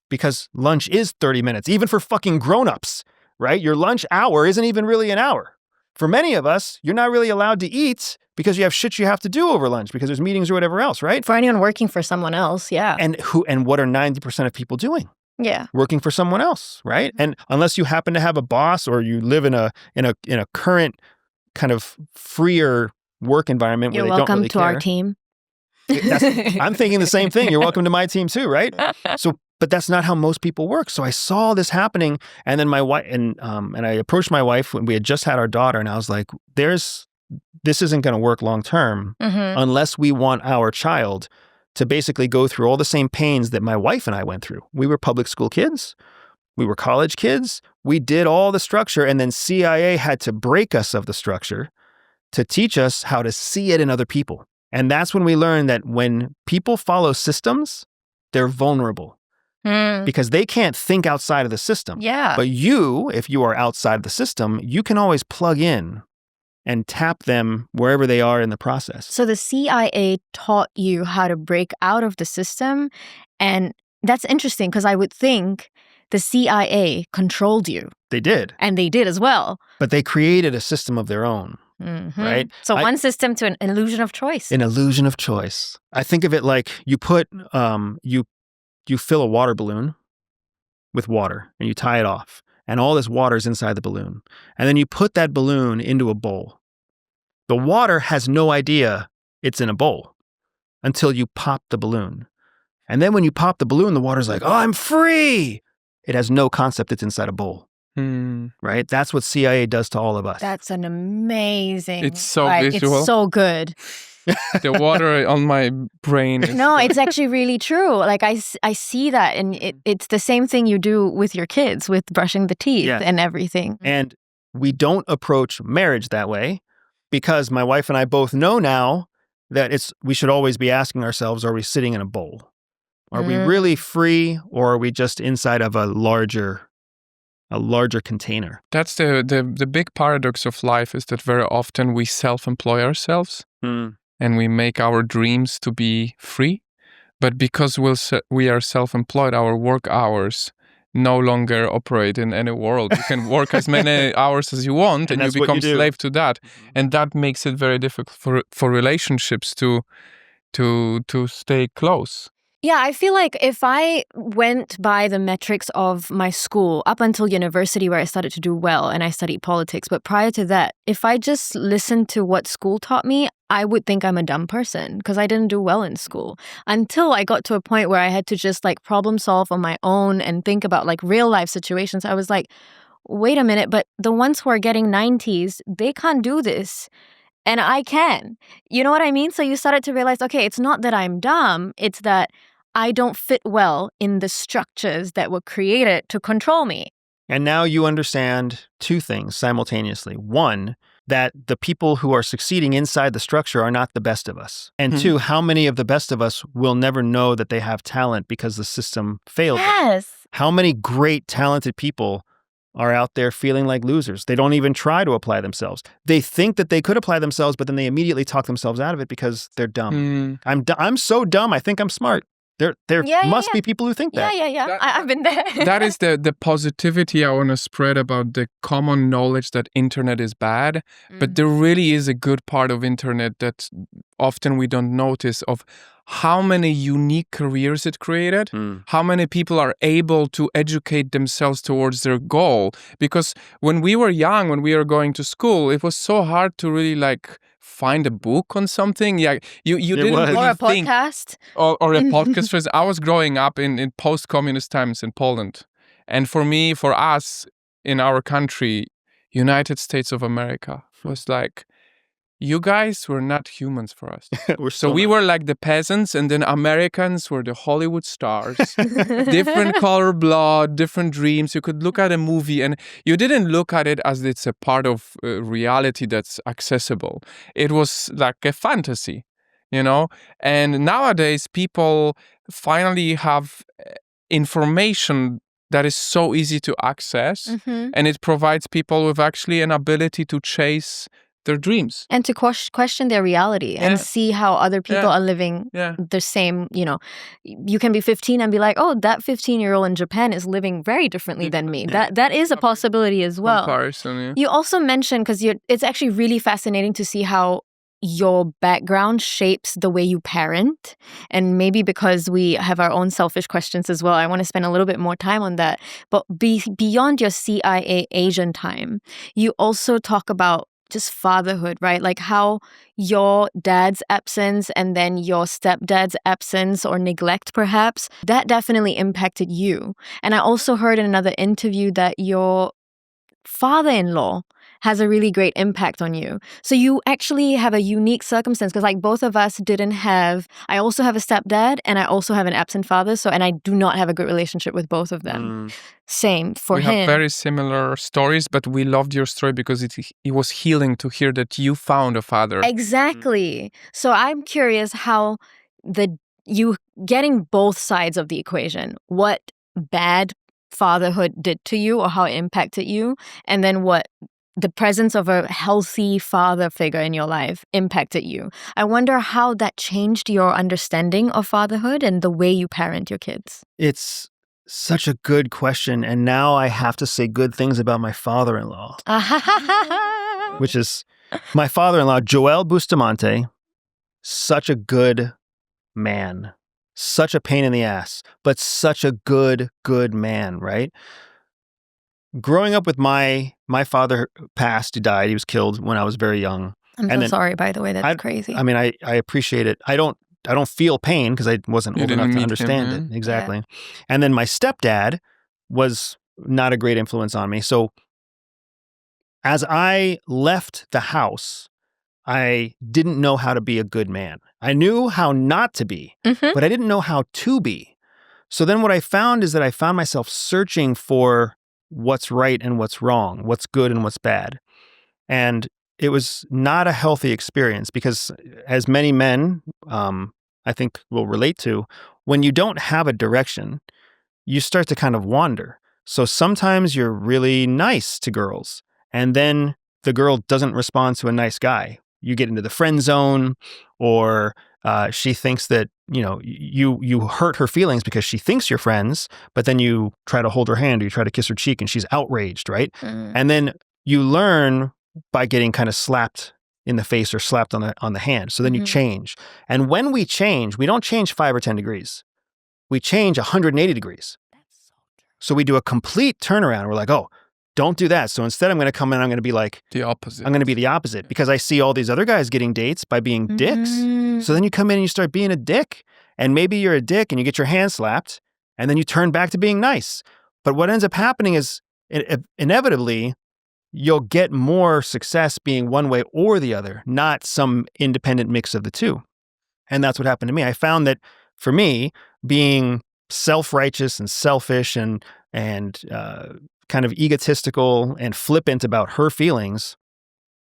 Because lunch is 30 minutes, even for fucking grown-ups, right? Your lunch hour isn't even really an hour. For many of us, you're not really allowed to eat because you have shit you have to do over lunch because there's meetings or whatever else, right? For anyone working for someone else, yeah. And what are 90% of people doing? Yeah. Working for someone else, right? And unless you happen to have a boss or you live in a current kind of freer work environment where they don't really care. You're welcome to our team. I'm thinking the same thing. You're welcome to my team too, right? But that's not how most people work. So I saw this happening, and then my wife and I approached my wife when we had just had our daughter, and I was like, "This isn't going to work long term unless we want our child to basically go through all the same pains that my wife and I went through. We were public school kids, we were college kids, we did all the structure, and then CIA had to break us of the structure to teach us how to see it in other people." And that's when we learned that when people follow systems, they're vulnerable. Because they can't think outside of the system. Yeah. But if you are outside the system, you can always plug in and tap them wherever they are in the process. So the CIA taught you how to break out of the system. And that's interesting because I would think the CIA controlled you. They did. And they did as well. But they created a system of their own, right? So one system to an illusion of choice. An illusion of choice. I think of it like you put, you fill a water balloon with water and you tie it off and all this water is inside the balloon. And then you put that balloon into a bowl. The water has no idea it's in a bowl until you pop the balloon. And then when you pop the balloon, the water's like, oh, I'm free. It has no concept it's inside a bowl. right? That's what CIA does to all of us. That's an amazing. It's so visual. It's so good. The water on my brain. No, it's actually really true. Like I see that, and it's the same thing you do with your kids, with brushing the teeth and everything. And we don't approach marriage that way because my wife and I both know now that we should always be asking ourselves, are we sitting in a bowl? Are we really free, or are we just inside of a larger container? That's the big paradox of life, is that very often we self-employ ourselves and we make our dreams to be free. But because we are self-employed, our work hours no longer operate in any world. You can work as many hours as you want and you become slave to that. And that makes it very difficult for relationships to stay close. Yeah, I feel like if I went by the metrics of my school up until university where I started to do well and I studied politics, but prior to that, if I just listened to what school taught me, I would think I'm a dumb person because I didn't do well in school until I got to a point where I had to just like problem solve on my own and think about like real life situations. I was like, wait a minute, but the ones who are getting 90s, they can't do this. And I can. You know what I mean? So you started to realize, okay, it's not that I'm dumb. It's that I don't fit well in the structures that were created to control me. And now you understand two things simultaneously. One, that the people who are succeeding inside the structure are not the best of us. And two, how many of the best of us will never know that they have talent because the system failed them? Yes. How many great, talented people are out there feeling like losers? They don't even try to apply themselves. They think that they could apply themselves, but then they immediately talk themselves out of it because they're dumb. I'm so dumb, I think I'm smart. There must be people who think that. Yeah. I've been there. That is the positivity I want to spread about the common knowledge that internet is bad. But there really is a good part of internet that often we don't notice, of how many unique careers it created, how many people are able to educate themselves towards their goal. Because when we were young, when we were going to school, it was so hard to really like find a book on something. Yeah, you didn't really or a think, podcast or a podcast. I was growing up in post-communist times in Poland, and for us in our country, United States of America was like, you guys were not humans for us. We were like the peasants, and then Americans were the Hollywood stars. Different color blood, different dreams. You could look at a movie and you didn't look at it as it's a part of reality that's accessible. It was like a fantasy, you know? And nowadays, people finally have information that is so easy to access, and it provides people with actually an ability to chase their dreams. And to question their reality and see how other people are living the same, you know. You can be 15 and be like, oh, that 15-year-old in Japan is living very differently than me. That is a possibility as well. Comparison, You also mentioned, because it's actually really fascinating to see how your background shapes the way you parent. And maybe because we have our own selfish questions as well, I want to spend a little bit more time on that. But beyond your CIA agent time, you also talk about just fatherhood, right? Like how your dad's absence and then your stepdad's absence or neglect, perhaps, that definitely impacted you. And I also heard in another interview that your father-in-law has a really great impact on you. So you actually have a unique circumstance, because like both of us didn't have, I also have a stepdad and I also have an absent father. And I do not have a good relationship with both of them. Same for him. We have very similar stories, but we loved your story because it was healing to hear that you found a father. Exactly. So I'm curious how you getting both sides of the equation, what bad fatherhood did to you or how it impacted you, and then what the presence of a healthy father figure in your life impacted you. I wonder how that changed your understanding of fatherhood and the way you parent your kids. It's such a good question. And now I have to say good things about my father-in-law, which is my father-in-law, Joel Bustamante, such a good man, such a pain in the ass, but such a good man, right? Growing up with my father passed, he died, he was killed when I was very young. I'm so sorry, by the way, that's crazy. I mean, I appreciate it. I don't feel pain because I wasn't old enough to understand it. Exactly. Yeah. And then my stepdad was not a great influence on me. So as I left the house, I didn't know how to be a good man. I knew how not to be, but I didn't know how to be. So then what I found is that I found myself searching for what's right and what's wrong, what's good and what's bad. And it was not a healthy experience because, as many men, I think will relate to, when you don't have a direction, you start to kind of wander. So sometimes you're really nice to girls, and then the girl doesn't respond to a nice guy. You get into the friend zone, or she thinks that, you hurt her feelings because she thinks you're friends, but then you try to hold her hand or you try to kiss her cheek and she's outraged, right? And then you learn by getting kind of slapped in the face or slapped on the hand. So then you change. And when we change, we don't change 5 or 10 degrees. We change 180 degrees. So we do a complete turnaround. We're like, oh, don't do that. So instead I'm going to come in, I'm going to be like the opposite. I'm going to be the opposite because I see all these other guys getting dates by being dicks. So then you come in and you start being a dick, and maybe you're a dick and you get your hand slapped, and then you turn back to being nice. But what ends up happening is inevitably you'll get more success being one way or the other, not some independent mix of the two. And that's what happened to me. I found that for me, being self-righteous and selfish and kind of egotistical and flippant about her feelings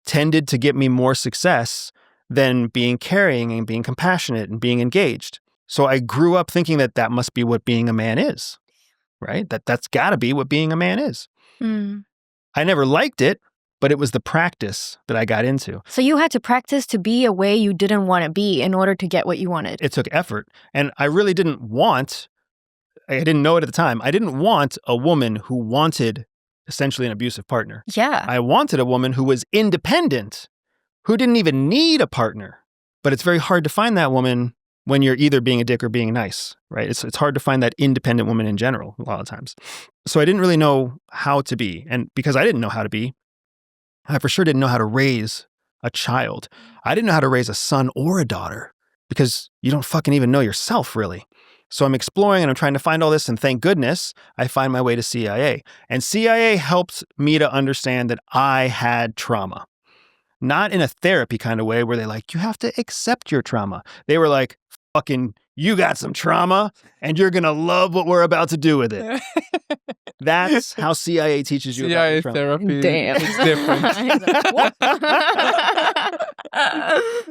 tended to get me more success than being caring and being compassionate and being engaged. So I grew up thinking that that must be what being a man is, right? That's got to be what being a man is. I never liked it, but it was the practice that I got into. So you had to practice to be a way you didn't want to be in order to get what you wanted. It took effort. And I really didn't I didn't know it at the time. I didn't want a woman who wanted essentially an abusive partner. Yeah. I wanted a woman who was independent, who didn't even need a partner. But it's very hard to find that woman when you're either being a dick or being nice, right? It's hard to find that independent woman in general a lot of times. So I didn't really know how to be. And because I didn't know how to be, I for sure didn't know how to raise a child. I didn't know how to raise a son or a daughter because you don't fucking even know yourself, really. So I'm exploring and I'm trying to find all this, and thank goodness I find my way to CIA. And CIA helped me to understand that I had trauma. Not in a therapy kind of way where they're like, you have to accept your trauma. They were like, fucking, you got some trauma and you're going to love what we're about to do with it. That's how CIA teaches you CIA about your trauma. therapy Damn. is different.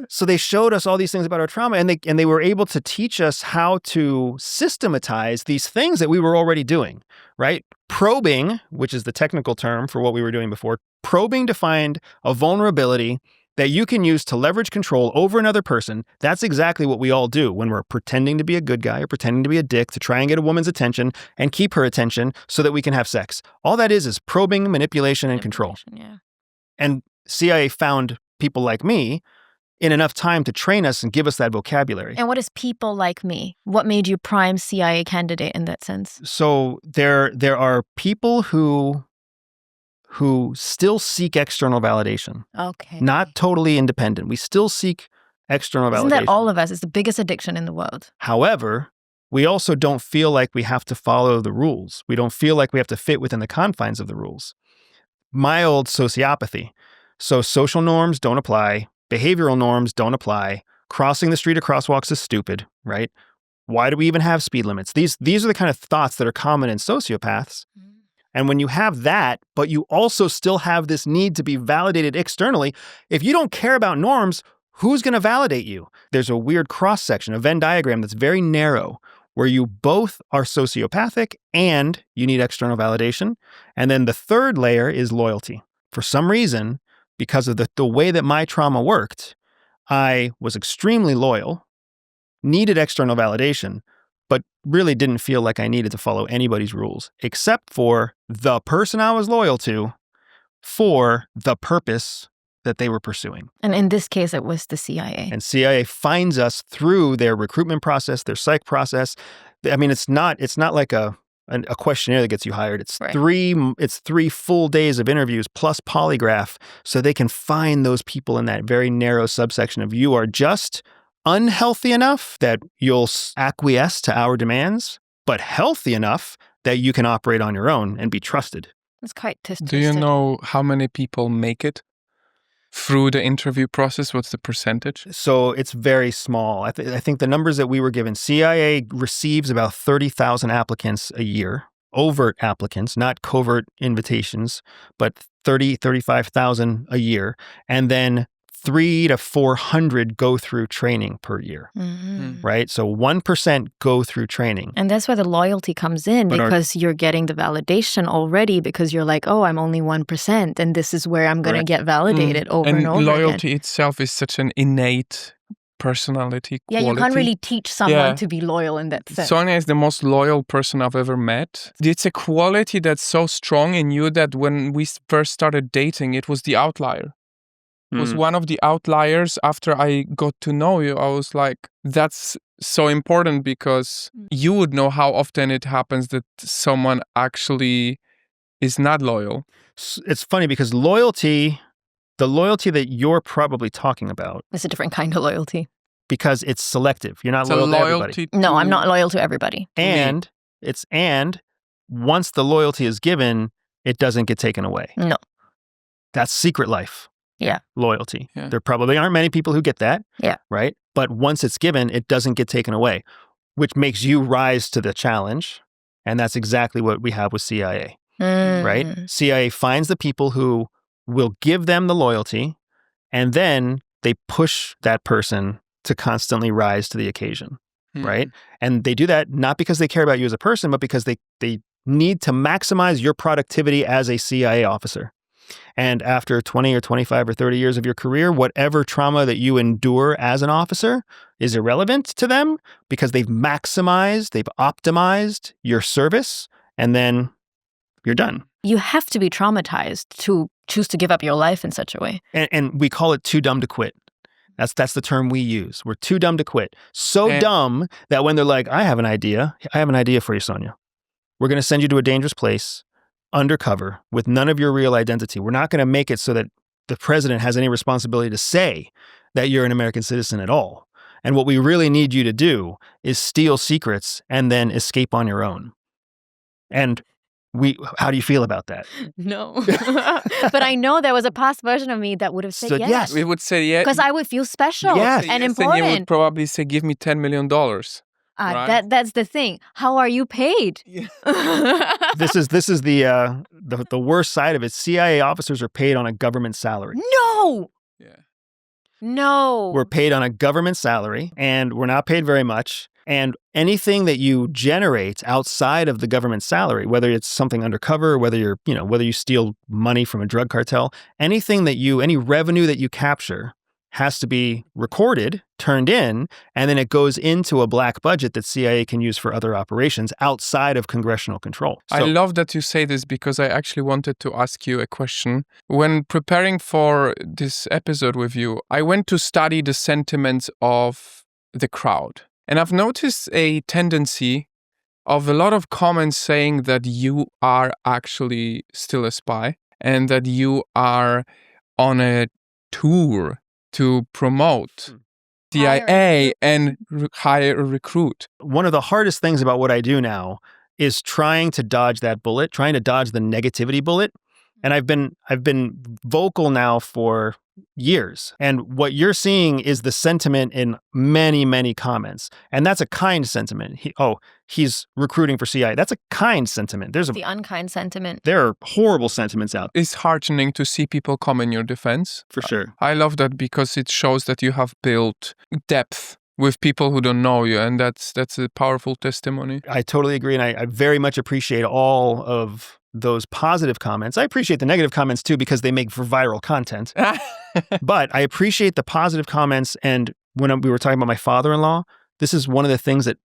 So they showed us all these things about our trauma, and they were able to teach us how to systematize these things that we were already doing, right? Probing, which is the technical term for what we were doing before, probing to find a vulnerability that you can use to leverage control over another person. That's exactly what we all do when we're pretending to be a good guy or pretending to be a dick to try and get a woman's attention and keep her attention so that we can have sex. All that is probing, manipulation, and control. Yeah. And CIA found people like me in enough time to train us and give us that vocabulary. And what is people like me? What made you prime CIA candidate in that sense? So there are people who still seek external validation. Okay. Not totally independent. We still seek external validation. Isn't that all of us? It's the biggest addiction in the world. However, we also don't feel like we have to follow the rules. We don't feel like we have to fit within the confines of the rules. My old sociopathy. So social norms don't apply. Behavioral norms don't apply. Crossing the street at crosswalks is stupid, right? Why do we even have speed limits? These are the kind of thoughts that are common in sociopaths. And when you have that, but you also still have this need to be validated externally, if you don't care about norms, who's going to validate you? There's a weird cross-section, a Venn diagram that's very narrow, where you both are sociopathic and you need external validation. And then the third layer is loyalty. For some reason, because of the way that my trauma worked, I was extremely loyal, needed external validation, but really didn't feel like I needed to follow anybody's rules, except for the person I was loyal to for the purpose that they were pursuing. And in this case, it was the CIA. And CIA finds us through their recruitment process, their psych process. I mean, it's not like a questionnaire that gets you hired. It's right. 3 full days of interviews plus polygraph, so they can find those people in that very narrow subsection of you are just unhealthy enough that you'll acquiesce to our demands, but healthy enough that you can operate on your own and be trusted. It's quite twisted. Do you know how many people make it through the interview process? What's the percentage? So it's very small. I think the numbers that we were given, CIA receives about 30,000 applicants a year, overt applicants, not covert invitations, but 35,000 a year. And then 300 to 400 go through training per year, right? So 1% go through training. And that's where the loyalty comes in, But because you're getting the validation already, because you're like, oh, I'm only 1%, and this is where I'm going to get validated over and over loyalty again. itself is such an innate personality quality. Yeah, you can't really teach someone to be loyal in that sense. Sonia is the most loyal person I've ever met. It's a quality that's so strong in you that when we first started dating, it was the outlier. It was one of the outliers. After I got to know you, I was like, that's so important, because you would know how often it happens that someone actually is not loyal. It's funny because the loyalty that you're probably talking about, It's a different kind of loyalty. because it's selective. You're not It's a loyal to everybody. loyalty. No, I'm not loyal to everybody. And once the loyalty is given, it doesn't get taken away. No. That's secret life. Yeah. Loyalty. Yeah. There probably aren't many people who get that. Yeah. Right? But once it's given, it doesn't get taken away, which makes you rise to the challenge. And that's exactly what we have with CIA, right? CIA finds the people who will give them the loyalty, and then they push that person to constantly rise to the occasion, right? And they do that not because they care about you as a person, but because they need to maximize your productivity as a CIA officer. And after 20 or 25 or 30 years of your career, whatever trauma that you endure as an officer is irrelevant to them, because they've optimized your service, and then you're done. You have to be traumatized to choose to give up your life in such a way. And we call it too dumb to quit. That's the term we use. We're too dumb to quit. So dumb that when they're like, I have an idea for you, Sonia. We're going to send you to a dangerous place, undercover, with none of your real identity. We're not going to make it so that the president has any responsibility to say that you're an American citizen at all. And what we really need you to do is steal secrets and then escape on your own. And how do you feel about that? No. But I know there was a past version of me that would have said So, yes. yes. We would say yes. Because I would feel special Yes. and And you important. would probably say, give me $10 million. Right? That's the thing. How are you paid? Yeah. This is the worst side of it. CIA officers are paid on a government salary. No. Yeah. No. We're paid on a government salary, and we're not paid very much. And anything that you generate outside of the government salary, whether it's something undercover, whether you steal money from a drug cartel, any revenue that you capture has to be recorded, turned in, and then it goes into a black budget that CIA can use for other operations outside of congressional control. I love that you say this, because I actually wanted to ask you a question. When preparing for this episode with you, I went to study the sentiments of the crowd. And I've noticed a tendency of a lot of comments saying that you are actually still a spy, and that you are on a tour to promote CIA and hire a recruit. One of the hardest things about what I do now is trying to dodge that bullet, trying to dodge the negativity bullet. And I've been vocal now for years. And what you're seeing is the sentiment in many, many comments. And that's a kind sentiment. He's recruiting for CIA. That's a kind sentiment. The unkind sentiment. There are horrible sentiments out there. It's heartening to see people come in your defense. For sure. I love that, because it shows that you have built depth with people who don't know you. And that's a powerful testimony. I totally agree. And I very much appreciate all of those positive comments. I appreciate the negative comments too, because they make for viral content. But I appreciate the positive comments. And when we were talking about my father-in-law, this is one of the things that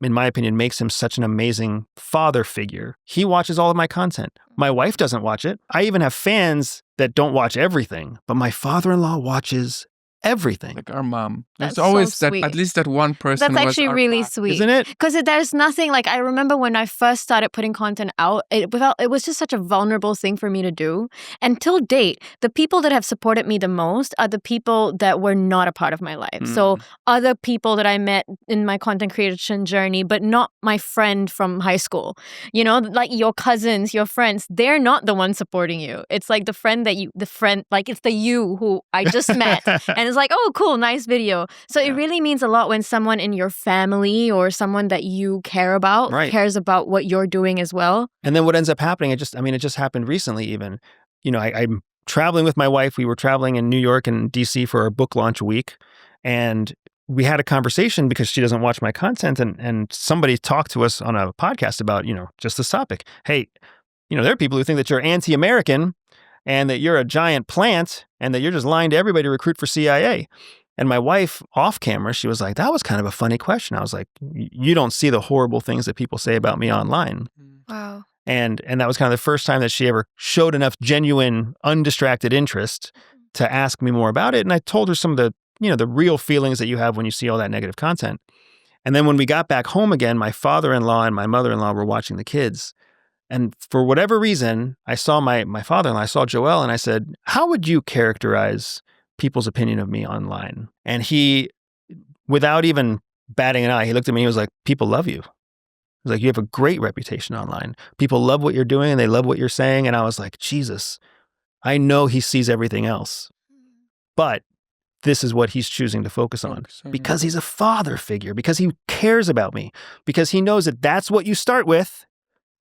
in my opinion, makes him such an amazing father figure. He watches all of my content. My wife doesn't watch it. I even have fans that don't watch everything, but my father-in-law watches everything. Like our mom. There's That's so always that, sweet. at least that one person. That's was actually our really back. sweet. Isn't it? Because there's nothing like I remember when I first started putting content out, it was just such a vulnerable thing for me to do. And till date, the people that have supported me the most are the people that were not a part of my life. So other people that I met in my content creation journey, but not my friend from high school. You know, like your cousins, your friends, they're not the ones supporting you. It's like the friend, like it's the you who I just met. And it's like, oh, cool, nice video. So it really means a lot when someone in your family or someone that you care about cares about what you're doing as well. And then what ends up happening, it just happened recently even. You know, I'm traveling with my wife. We were traveling in New York and DC for our book launch week. And we had a conversation because she doesn't watch my content. And somebody talked to us on a podcast about, you know, just this topic. Hey, you know, there are people who think that you're anti-American and that you're a giant plant and that you're just lying to everybody to recruit for CIA. And my wife, off camera, she was like, that was kind of a funny question. I was like, you don't see the horrible things that people say about me online. Wow. And that was kind of the first time that she ever showed enough genuine, undistracted interest to ask me more about it. And I told her some of the, you know, the real feelings that you have when you see all that negative content. And then when we got back home again, my father-in-law and my mother-in-law were watching the kids. And for whatever reason, I saw my father-in-law, I saw Joel, and I said, how would you characterize people's opinion of me online? And he, without even batting an eye, he looked at me and he was like, people love you. He was like, you have a great reputation online. People love what you're doing and they love what you're saying. And I was like, Jesus, I know he sees everything else, but this is what he's choosing to focus on because he's a father figure, because he cares about me, because he knows that that's what you start with.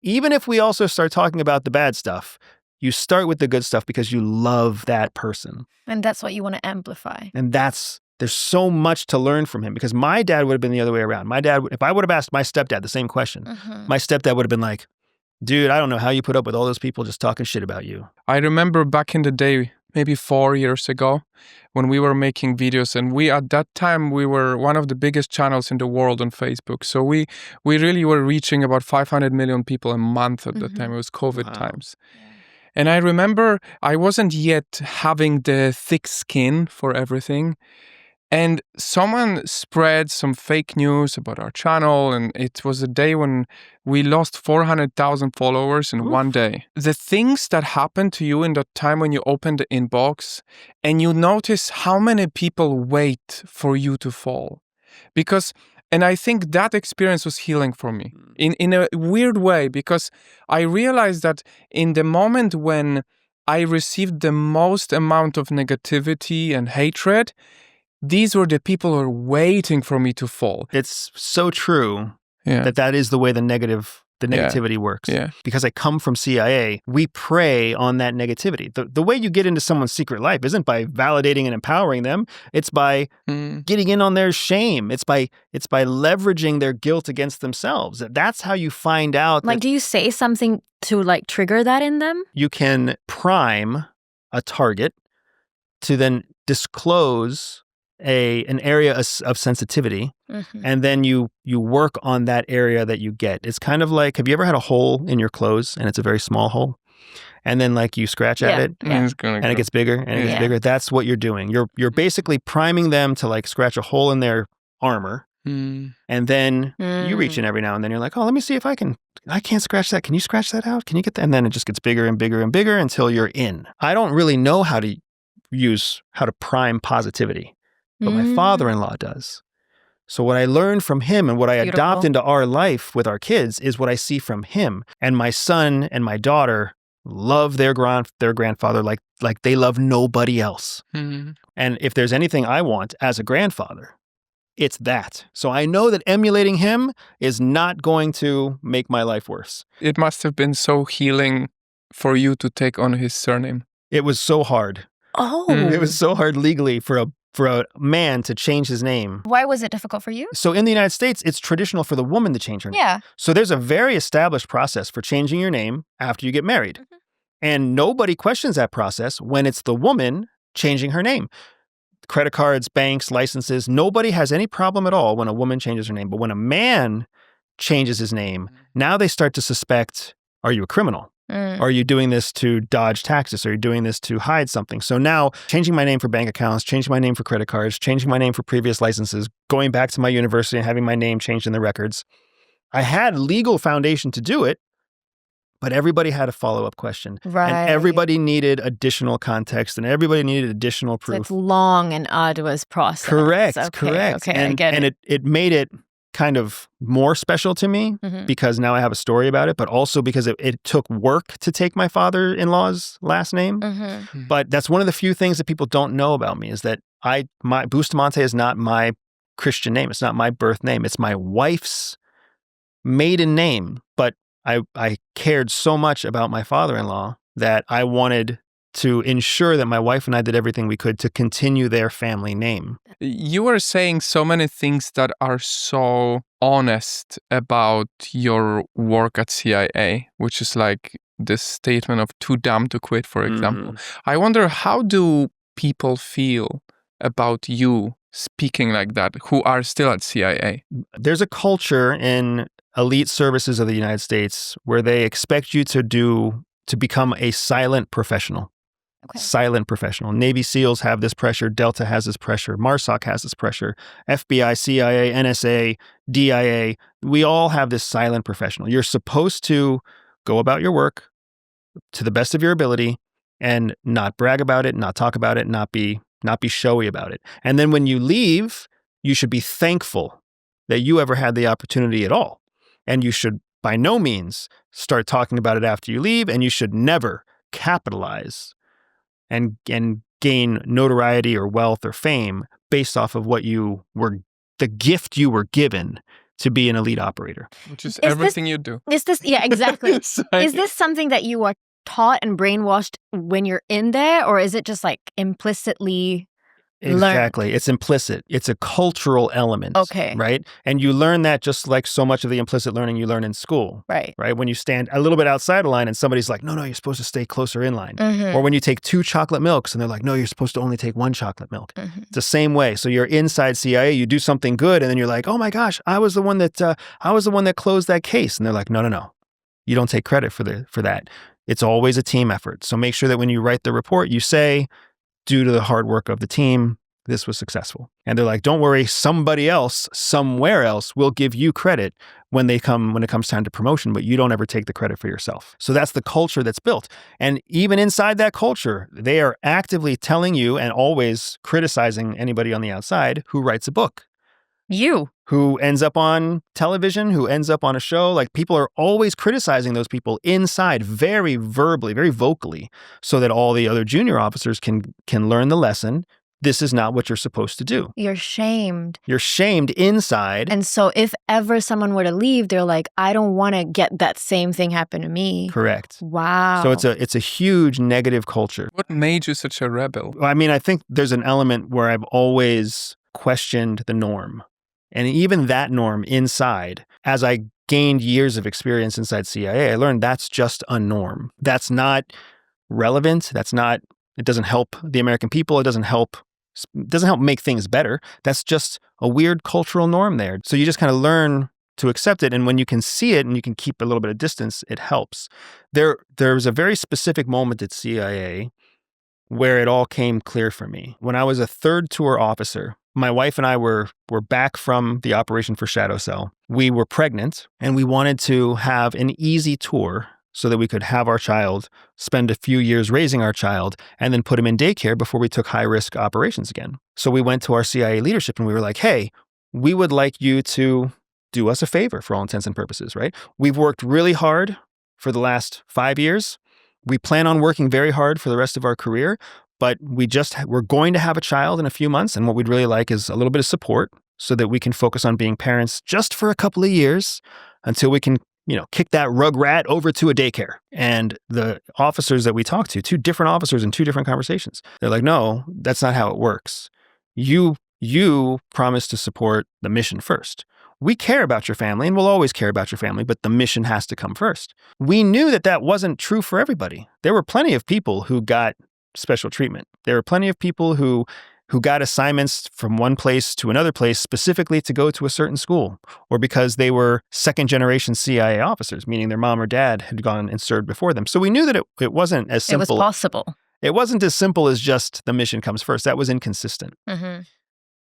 Even if we also start talking about the bad stuff, you start with the good stuff because you love that person. And that's what you want to amplify. And there's so much to learn from him because my dad would have been the other way around. My dad, if I would have asked my stepdad the same question, my stepdad would have been like, dude, I don't know how you put up with all those people just talking shit about you. I remember back in the day, maybe 4 years ago, when we were making videos, and at that time we were one of the biggest channels in the world on Facebook. So we really were reaching about 500 million people a month at that time. It was COVID times. And I remember I wasn't yet having the thick skin for everything. And someone spread some fake news about our channel, and it was a day when we lost 400,000 followers in one day. The things that happened to you in that time when you opened the inbox and you notice how many people wait for you to fall. And I think that experience was healing for me in a weird way, because I realized that in the moment when I received the most amount of negativity and hatred, these were the people who were waiting for me to fall. It's so true that is the way the negativity works. Yeah. Because I come from CIA, we prey on that negativity. The way you get into someone's secret life isn't by validating and empowering them. It's by getting in on their shame. It's by leveraging their guilt against themselves. That's how you find out. Like, do you say something to like trigger that in them? You can prime a target to then disclose an area of sensitivity, and then you work on that area that you get. It's kind of like, have you ever had a hole in your clothes and it's a very small hole, and then like you scratch at it and it gets bigger and it gets bigger? That's what you're doing. You're basically priming them to like scratch a hole in their armor, and then you reach in every now and then. You're like, oh, let me see if I can't scratch that. Can you scratch that out? Can you get that? And then it just gets bigger and bigger and bigger until you're in. I don't really know how to prime positivity, but my father-in-law does. So what I learned from him and what I adopt into our life with our kids is what I see from him. And my son and my daughter love their grandfather like they love nobody else. And if there's anything I want as a grandfather, it's that. So I know that emulating him is not going to make my life worse. It must have been so healing for you to take on his surname. It was so hard. Oh. It was so hard legally for a man to change his name. Why was it difficult for you? So in the United States, it's traditional for the woman to change her name. Yeah. So there's a very established process for changing your name after you get married. And nobody questions that process when it's the woman changing her name. Credit cards, banks, licenses, nobody has any problem at all when a woman changes her name. But when a man changes his name, now they start to suspect, are you a criminal? Are you doing this to dodge taxes? Are you doing this to hide something? So now changing my name for bank accounts, changing my name for credit cards, changing my name for previous licenses, going back to my university and having my name changed in the records. I had legal foundation to do it, but everybody had a follow-up question. Right. And everybody needed additional context and everybody needed additional So proof. it's long and arduous process. Correct. Okay, I get and it. it made it kind of more special to me because now I have a story about it, but also because it took work to take my father-in-law's last name. But that's one of the few things that people don't know about me is that my Bustamante is not my Christian name. It's not my birth name. It's my wife's maiden name. But I cared so much about my father-in-law that I wanted to ensure that my wife and I did everything we could to continue their family name. You are saying so many things that are so honest about your work at CIA, which is like this statement of too dumb to quit, for example. I wonder, how do people feel about you speaking like that who are still at CIA? There's a culture in elite services of the United States where they expect you to become a silent professional. Okay. Silent professional. Navy SEALs have this pressure. Delta has this pressure. MARSOC has this pressure. FBI, CIA, NSA, DIA. We all have this silent professional. You're supposed to go about your work to the best of your ability and not brag about it, not talk about it, not be showy about it. And then when you leave, you should be thankful that you ever had the opportunity at all. And you should by no means start talking about it after you leave, and you should never capitalize and gain notoriety or wealth or fame based off of the gift you were given to be an elite operator. Which is everything you do. Yeah, exactly. Is this something that you are taught and brainwashed when you're in there, or is it just like implicitly learned? Exactly. It's implicit. It's a cultural element. Okay. Right? And you learn that just like so much of the implicit learning you learn in school. Right. Right? When you stand a little bit outside a line and somebody's like, no, you're supposed to stay closer in line. Or when you take 2 chocolate milks and they're like, no, you're supposed to only take 1 chocolate milk. It's the same way. So you're inside CIA, you do something good, and then you're like, oh my gosh, I was the one that closed that case. And they're like, no. You don't take credit for that. It's always a team effort. So make sure that when you write the report, you say, due to the hard work of the team, this was successful. And they're like, don't worry, somebody else, somewhere else will give you credit when it comes time to promotion, but you don't ever take the credit for yourself. So that's the culture that's built. And even inside that culture, they are actively telling you and always criticizing anybody on the outside who writes a book. You. Who ends up on television, who ends up on a show. Like, people are always criticizing those people inside very verbally, very vocally, so that all the other junior officers can learn the lesson. This is not what you're supposed to do. You're shamed. You're shamed inside. And so if ever someone were to leave, they're like, I don't want to get that same thing happen to me. Correct. Wow. So it's a huge negative culture. What made you such a rebel? I mean, I think there's an element where I've always questioned the norm. And even that norm inside, as I gained years of experience inside CIA, I learned that's just a norm. That's not relevant. It doesn't help the American people. It doesn't help make things better. That's just a weird cultural norm there. So you just kind of learn to accept it. And when you can see it and you can keep a little bit of distance, it helps. There was a very specific moment at CIA where it all came clear for me. When I was a 3rd tour officer, my wife and I were back from the operation for Shadow Cell. We were pregnant and we wanted to have an easy tour so that we could have our child, spend a few years raising our child, and then put him in daycare before we took high-risk operations again. So we went to our CIA leadership and we were like, hey, we would like you to do us a favor for all intents and purposes, right? We've worked really hard for the last 5 years. We plan on working very hard for the rest of our career, but we're going to have a child in a few months, and what we'd really like is a little bit of support so that we can focus on being parents just for a couple of years until we can, kick that rug rat over to a daycare. And the officers that we talked to, 2 different officers in 2 different conversations, they're like, no, that's not how it works. You promised to support the mission first. We care about your family and we'll always care about your family, but the mission has to come first. We knew that wasn't true for everybody. There were plenty of people who got special treatment. There were plenty of people who who got assignments from one place to another place specifically to go to a certain school, or because they were second-generation CIA officers, meaning their mom or dad had gone and served before them. So we knew that it wasn't as simple. It was possible. It wasn't as simple as just the mission comes first. That was inconsistent. Mm-hmm.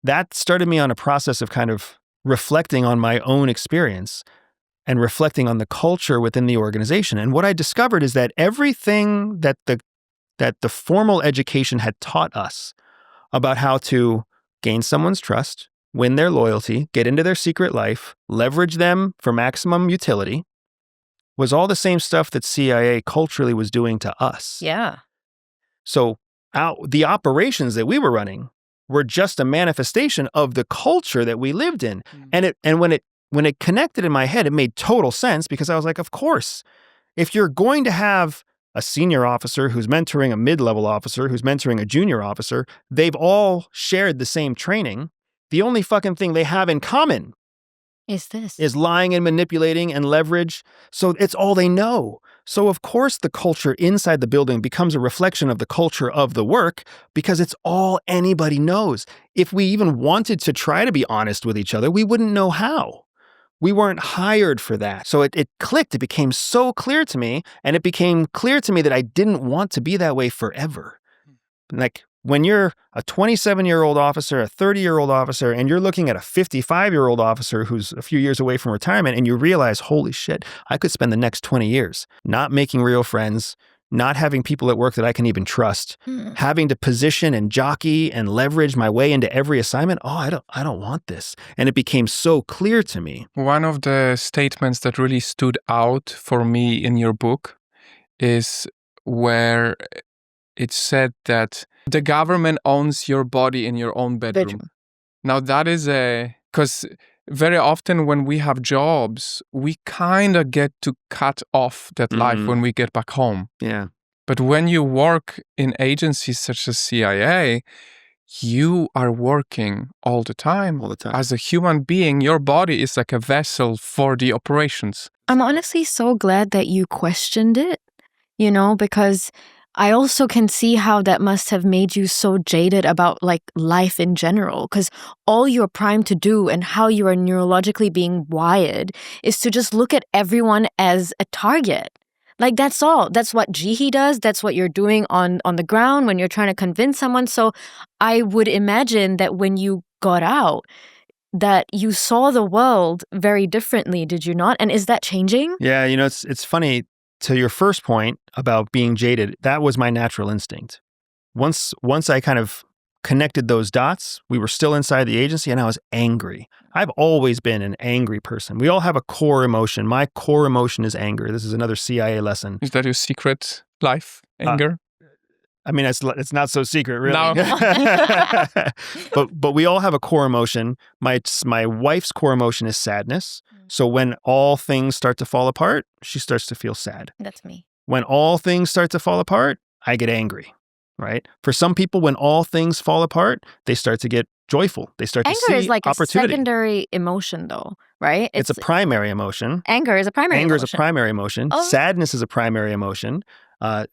That started me on a process of kind of reflecting on my own experience and reflecting on the culture within the organization. And what I discovered is that everything that the formal education had taught us about how to gain someone's trust, win their loyalty, get into their secret life, leverage them for maximum utility, was all the same stuff that CIA culturally was doing to us. Yeah. So the operations that we were running were just a manifestation of the culture that we lived in. And when it connected in my head, it made total sense, because I was like, of course, if you're going to have a senior officer who's mentoring a mid-level officer who's mentoring a junior officer, they've all shared the same training. The only fucking thing they have in common is lying and manipulating and leverage. So it's all they know. So of course the culture inside the building becomes a reflection of the culture of the work, because it's all anybody knows. If we even wanted to try to be honest with each other, we wouldn't know how. We weren't hired for that. So it clicked. It became so clear to me, and it became clear to me that I didn't want to be that way forever. Like, when you're a 27-year-old officer, a 30-year-old officer, and you're looking at a 55-year-old officer who's a few years away from retirement, and you realize, holy shit, I could spend the next 20 years not making real friends, not having people at work that I can even trust, having to position and jockey and leverage my way into every assignment. Oh, I don't want this. And it became so clear to me. One of the statements that really stood out for me in your book is where it said that the government owns your body in your own bedroom. Now that is because very often when we have jobs, we kind of get to cut off that life when we get back home. Yeah. But when you work in agencies such as CIA, you are working all the time. All the time. As a human being, your body is like a vessel for the operations. I'm honestly so glad that you questioned it, because I also can see how that must have made you so jaded about like life in general, because all you're primed to do and how you are neurologically being wired is to just look at everyone as a target. Like, that's all. That's what Jihi does. That's what you're doing on the ground when you're trying to convince someone. So I would imagine that when you got out, that you saw the world very differently, did you not? And is that changing? Yeah, it's funny. To your first point about being jaded, that was my natural instinct. Once I kind of connected those dots, we were still inside the agency, and I was angry. I've always been an angry person. We all have a core emotion. My core emotion is anger. This is another CIA lesson. Is that your secret life, anger? I mean, it's not so secret, really. No. But we all have a core emotion. My wife's core emotion is sadness. So when all things start to fall apart, she starts to feel sad. That's me. When all things start to fall apart, I get angry, right? For some people, when all things fall apart, they start to get joyful. They start to see Anger is like opportunity. a secondary emotion, though, right? It's a primary emotion. Anger is a primary emotion. Anger is a primary emotion. Oh. Sadness is a primary emotion.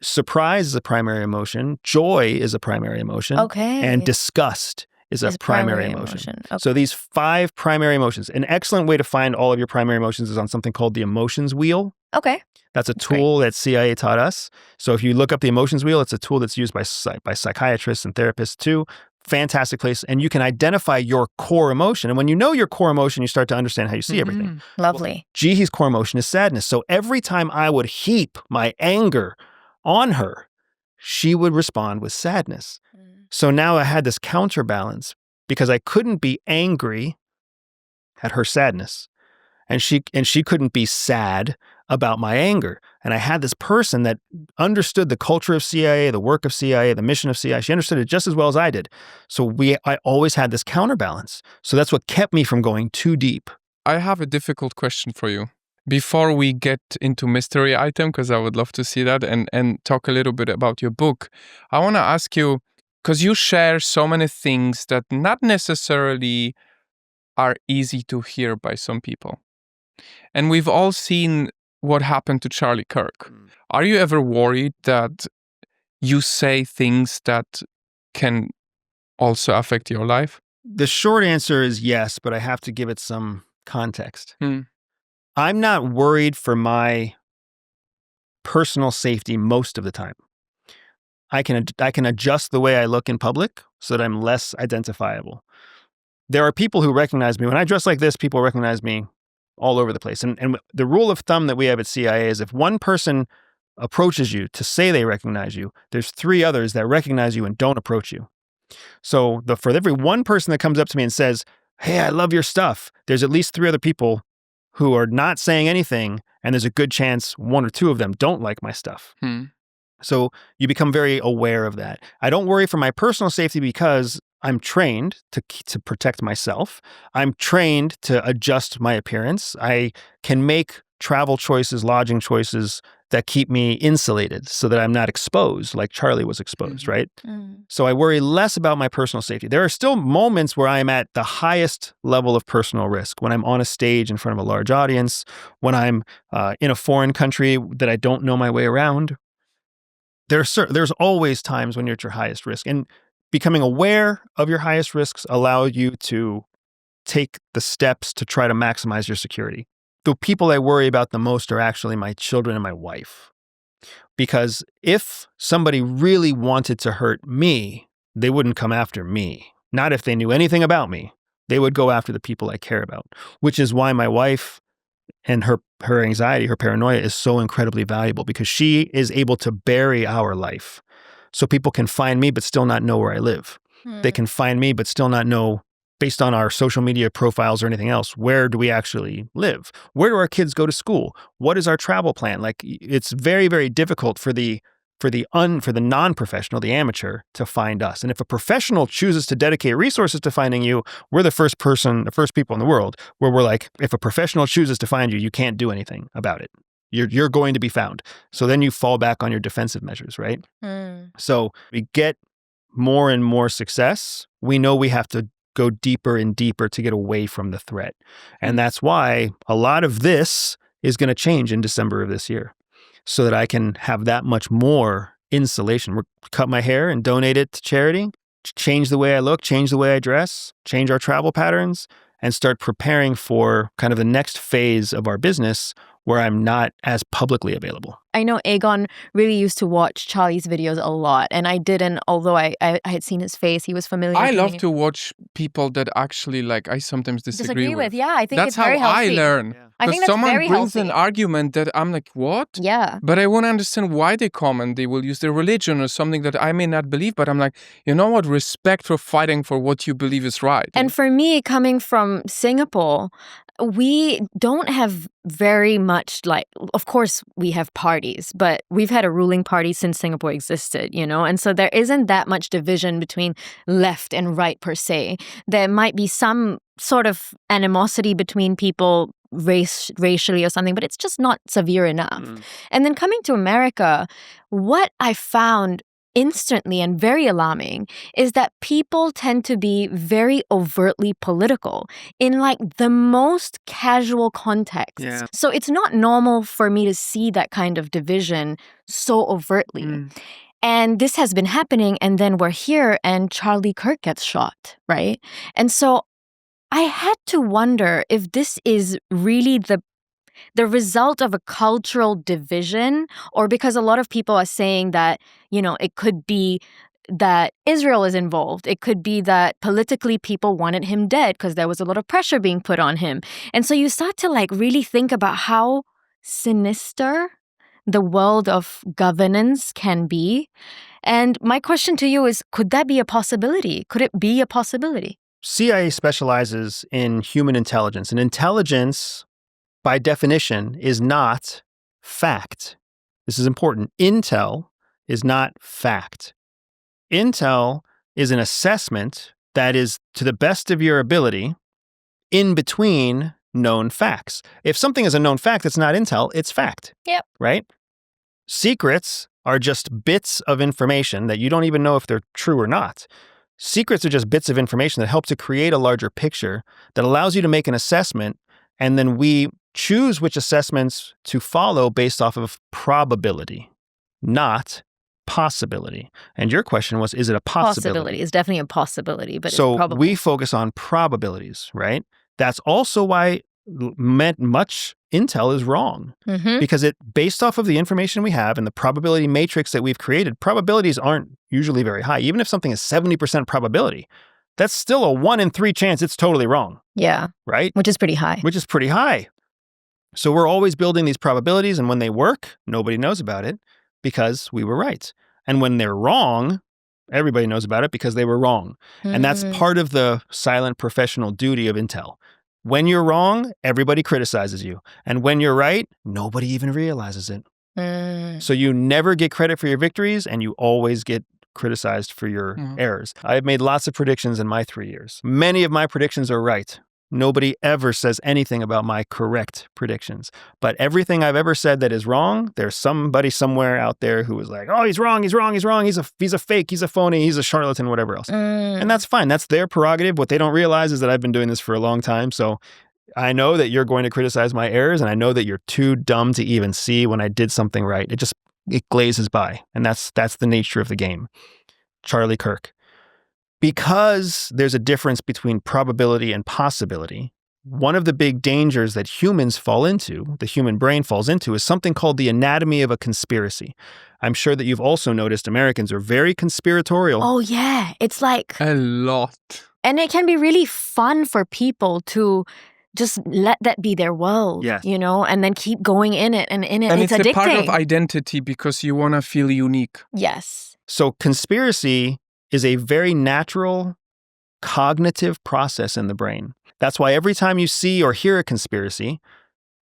Surprise is a primary emotion. Joy is a primary emotion. Okay. And disgust is a primary emotion. Okay. So these 5 primary emotions. An excellent way to find all of your primary emotions is on something called the emotions wheel. Okay. That's a tool that CIA taught us. So if you look up the emotions wheel, it's a tool that's used by psychiatrists and therapists too. Fantastic place. And you can identify your core emotion. And when you know your core emotion, you start to understand how you see everything. Lovely. Jihi's core emotion is sadness. So every time I would heap my anger on her, she would respond with sadness. So now I had this counterbalance, because I couldn't be angry at her sadness, and she couldn't be sad about my anger. And I had this person that understood the culture of CIA, the work of CIA, the mission of CIA. She understood it just as well as I did. So I always had this counterbalance. So that's what kept me from going too deep. I have a difficult question for you. Before we get into mystery item, because I would love to see that and talk a little bit about your book, I want to ask you, because you share so many things that not necessarily are easy to hear by some people. And we've all seen what happened to Charlie Kirk. Are you ever worried that you say things that can also affect your life? The short answer is yes, but I have to give it some context. Hmm. I'm not worried for my personal safety most of the time. I can adjust the way I look in public so that I'm less identifiable. There are people who recognize me. When I dress like this, people recognize me all over the place. And the rule of thumb that we have at CIA is if one person approaches you to say they recognize you, there's 3 others that recognize you and don't approach you. So for every one person that comes up to me and says, "Hey, I love your stuff," there's at least 3 other people who are not saying anything, and there's a good chance 1 or 2 of them don't like my stuff. So you become very aware of that. I don't worry for my personal safety because I'm trained to protect myself. I'm trained to adjust my appearance. I can make travel choices, lodging choices that keep me insulated so that I'm not exposed like Charlie was exposed, right? So I worry less about my personal safety. There are still moments where I'm at the highest level of personal risk, when I'm on a stage in front of a large audience, when I'm in a foreign country that I don't know my way around. There's always times when you're at your highest risk, and becoming aware of your highest risks allow you to take the steps to try to maximize your security. The people I worry about the most are actually my children and my wife. Because if somebody really wanted to hurt me, they wouldn't come after me. Not if they knew anything about me. They would go after the people I care about, which is why my wife and her anxiety, her paranoia is so incredibly valuable, because she is able to bury our life. So people can find me but still not know where I live. They can find me but still not know, based on our social media profiles or anything else, where do we actually live? Where do our kids go to school? What is our travel plan? Like, it's very, very difficult for the non-professional, the amateur, to find us. And if a professional chooses to dedicate resources to finding you, we're the first people in the world where we're like, if a professional chooses to find you, you can't do anything about it. You're going to be found. So then you fall back on your defensive measures, right? So we get more and more success. We know we have to go deeper and deeper to get away from the threat. And that's why a lot of this is going to change in December of this year, so that I can have that much more insulation. Cut my hair and donate it to charity, change the way I look, change the way I dress, change our travel patterns, and start preparing for kind of the next phase of our business where I'm not as publicly available. I know Aegon really used to watch Charlie's videos a lot, and I didn't, although I had seen his face, he was familiar I with love me. to watch people that actually, like, I sometimes disagree with. Yeah, I think That's it's very how healthy. I learn. I think Because that's someone very brings healthy. an argument that I'm like, what? Yeah. But I won't understand why they come, and they will use their religion or something that I may not believe. But I'm like, you know what? Respect for fighting for what you believe is right. And for me, coming from Singapore, we don't have very much, like, of course we have parties, but we've had a ruling party since Singapore existed, you know? And so there isn't that much division between left and right per se. There might be some sort of animosity between people racially or something, but it's just not severe enough. And then coming to America, what I found instantly and very alarming is that people tend to be very overtly political in like the most casual contexts. Yeah. So it's not normal for me to see that kind of division so overtly. And this has been happening, and then we're here and Charlie Kirk gets shot, right? And so I had to wonder if this is really the result of a cultural division, or because a lot of people are saying that, you know, it could be that Israel is involved. It could be that politically people wanted him dead because there was a lot of pressure being put on him. And so you start to like really think about how sinister the world of governance can be. And my question to you is, could that be a possibility? Could it be a possibility? CIA specializes in human intelligence, and intelligence, by definition, is not fact. This is important. Intel is not fact. Intel is an assessment that is, to the best of your ability, in between known facts. If something is a known fact, it's not intel, it's fact. Yep. Right? Secrets are just bits of information that you don't even know if they're true or not. Secrets are just bits of information that help to create a larger picture that allows you to make an assessment, and then we choose which assessments to follow based off of probability, not possibility. And your question was, is it a possibility? It's definitely a possibility, but so it's probable. we focus on probabilities, right? That's also why much intel is wrong. Because based off of the information we have and the probability matrix that we've created, probabilities aren't usually very high. Even if something is 70% probability, that's still a 1 in 3 chance it's totally wrong. Yeah. Right? Which is pretty high. Which is pretty high. So we're always building these probabilities, and when they work, nobody knows about it because we were right. And when they're wrong, everybody knows about it because they were wrong. And that's part of the silent professional duty of intel. When you're wrong, everybody criticizes you. And when you're right, nobody even realizes it. So you never get credit for your victories, and you always get criticized for your errors. I've made lots of predictions in my 3 years. Many of my predictions are right. Nobody ever says anything about my correct predictions. But everything I've ever said that is wrong, there's somebody somewhere out there who was like, oh, he's wrong, he's a fake, he's a phony, he's a charlatan, whatever else. And that's fine. That's their prerogative. What they don't realize is that I've been doing this for a long time. So I know that you're going to criticize my errors, and I know that you're too dumb to even see when I did something right. It glazes by. And that's the nature of the game. Charlie Kirk. Because there's a difference between probability and possibility, one of the big dangers that humans fall into, the human brain falls into, is something called the anatomy of a conspiracy. I'm sure that you've also noticed Americans are very conspiratorial. Oh, yeah. It's like A lot. And it can be really fun for people to just let that be their world, Yes. and then keep going in it and in it. And it's it's a part addicting. of identity because you want to feel unique. Yes. So conspiracy is a very natural cognitive process in the brain. That's why every time you see or hear a conspiracy,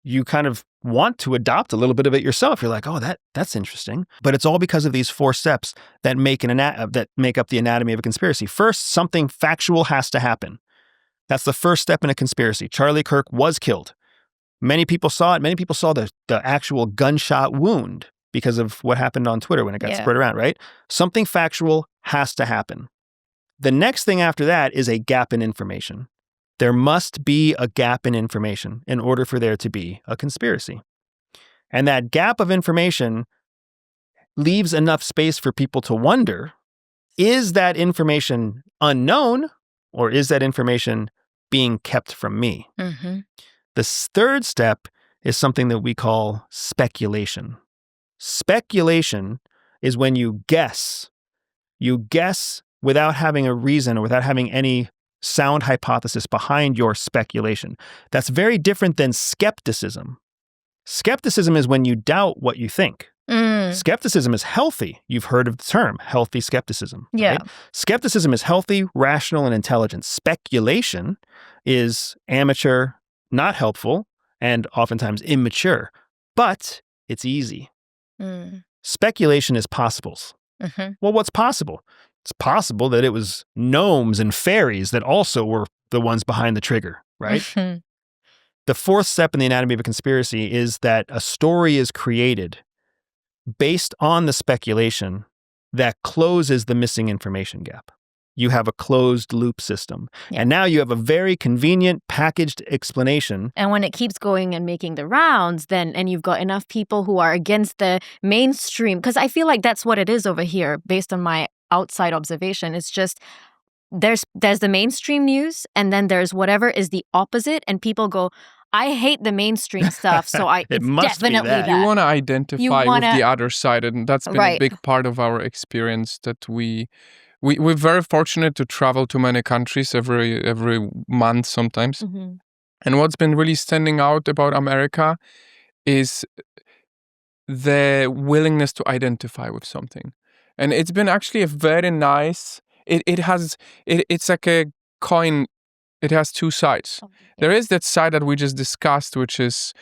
you kind of want to adopt a little bit of it yourself. You're like, oh, that's interesting. But it's all because of these 4 steps that make up the anatomy of a conspiracy. First, something factual has to happen. That's the first step in a conspiracy. Charlie Kirk was killed. Many people saw it. Many people saw the actual gunshot wound because of what happened on Twitter when it got spread around, right? Something factual has to happen. The next thing after that is a gap in information. There must be a gap in information in order for there to be a conspiracy. And that gap of information leaves enough space for people to wonder, is that information unknown, or is that information being kept from me? The third step is something that we call speculation. Speculation is when you guess. You guess without having a reason or without having any sound hypothesis behind your speculation. That's very different than skepticism. Skepticism is when you doubt what you think. Skepticism is healthy. You've heard of the term, healthy skepticism. Yeah. Right? Skepticism is healthy, rational, and intelligent. Speculation is amateur, not helpful, and oftentimes immature. But it's easy. Speculation is possibles. Well, what's possible? It's possible that it was gnomes and fairies that also were the ones behind the trigger, right? The fourth step in the anatomy of a conspiracy is that a story is created based on the speculation that closes the missing information gap. You have a closed loop system. And now you have a very convenient packaged explanation. And when it keeps going and making the rounds, and you've got enough people who are against the mainstream, because I feel like that's what it is over here based on my outside observation. It's just there's the mainstream news, and then there's whatever is the opposite, and people go, I hate the mainstream stuff, so it's must be definitely that. that. You want to identify with the other side, and that's been a big part of our experience that we're very fortunate to travel to many countries every month sometimes. And what's been really standing out about America is the willingness to identify with something. And it's been actually a very nice, it's like a coin. It has 2 sides. There is that side that we just discussed, which is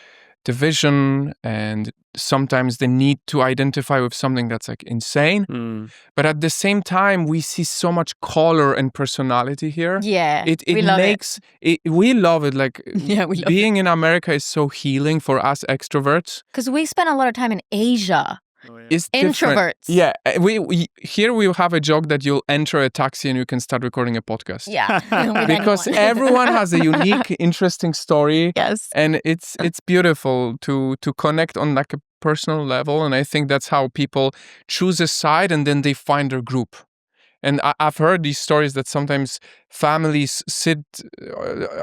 division and sometimes the need to identify with something that's like insane. But at the same time, we see so much color and personality here. Yeah, we love it. Like being in America is so healing for us extroverts. Because we spent a lot of time in Asia. is different. Introverts. Yeah, we here we have a joke that you'll enter a taxi and you can start recording a podcast. Yeah. with Because anyone. everyone has a unique, interesting story, Yes. and it's beautiful to connect on like a personal level. And I think that's how people choose a side, and then they find their group. And I've heard these stories that sometimes families sit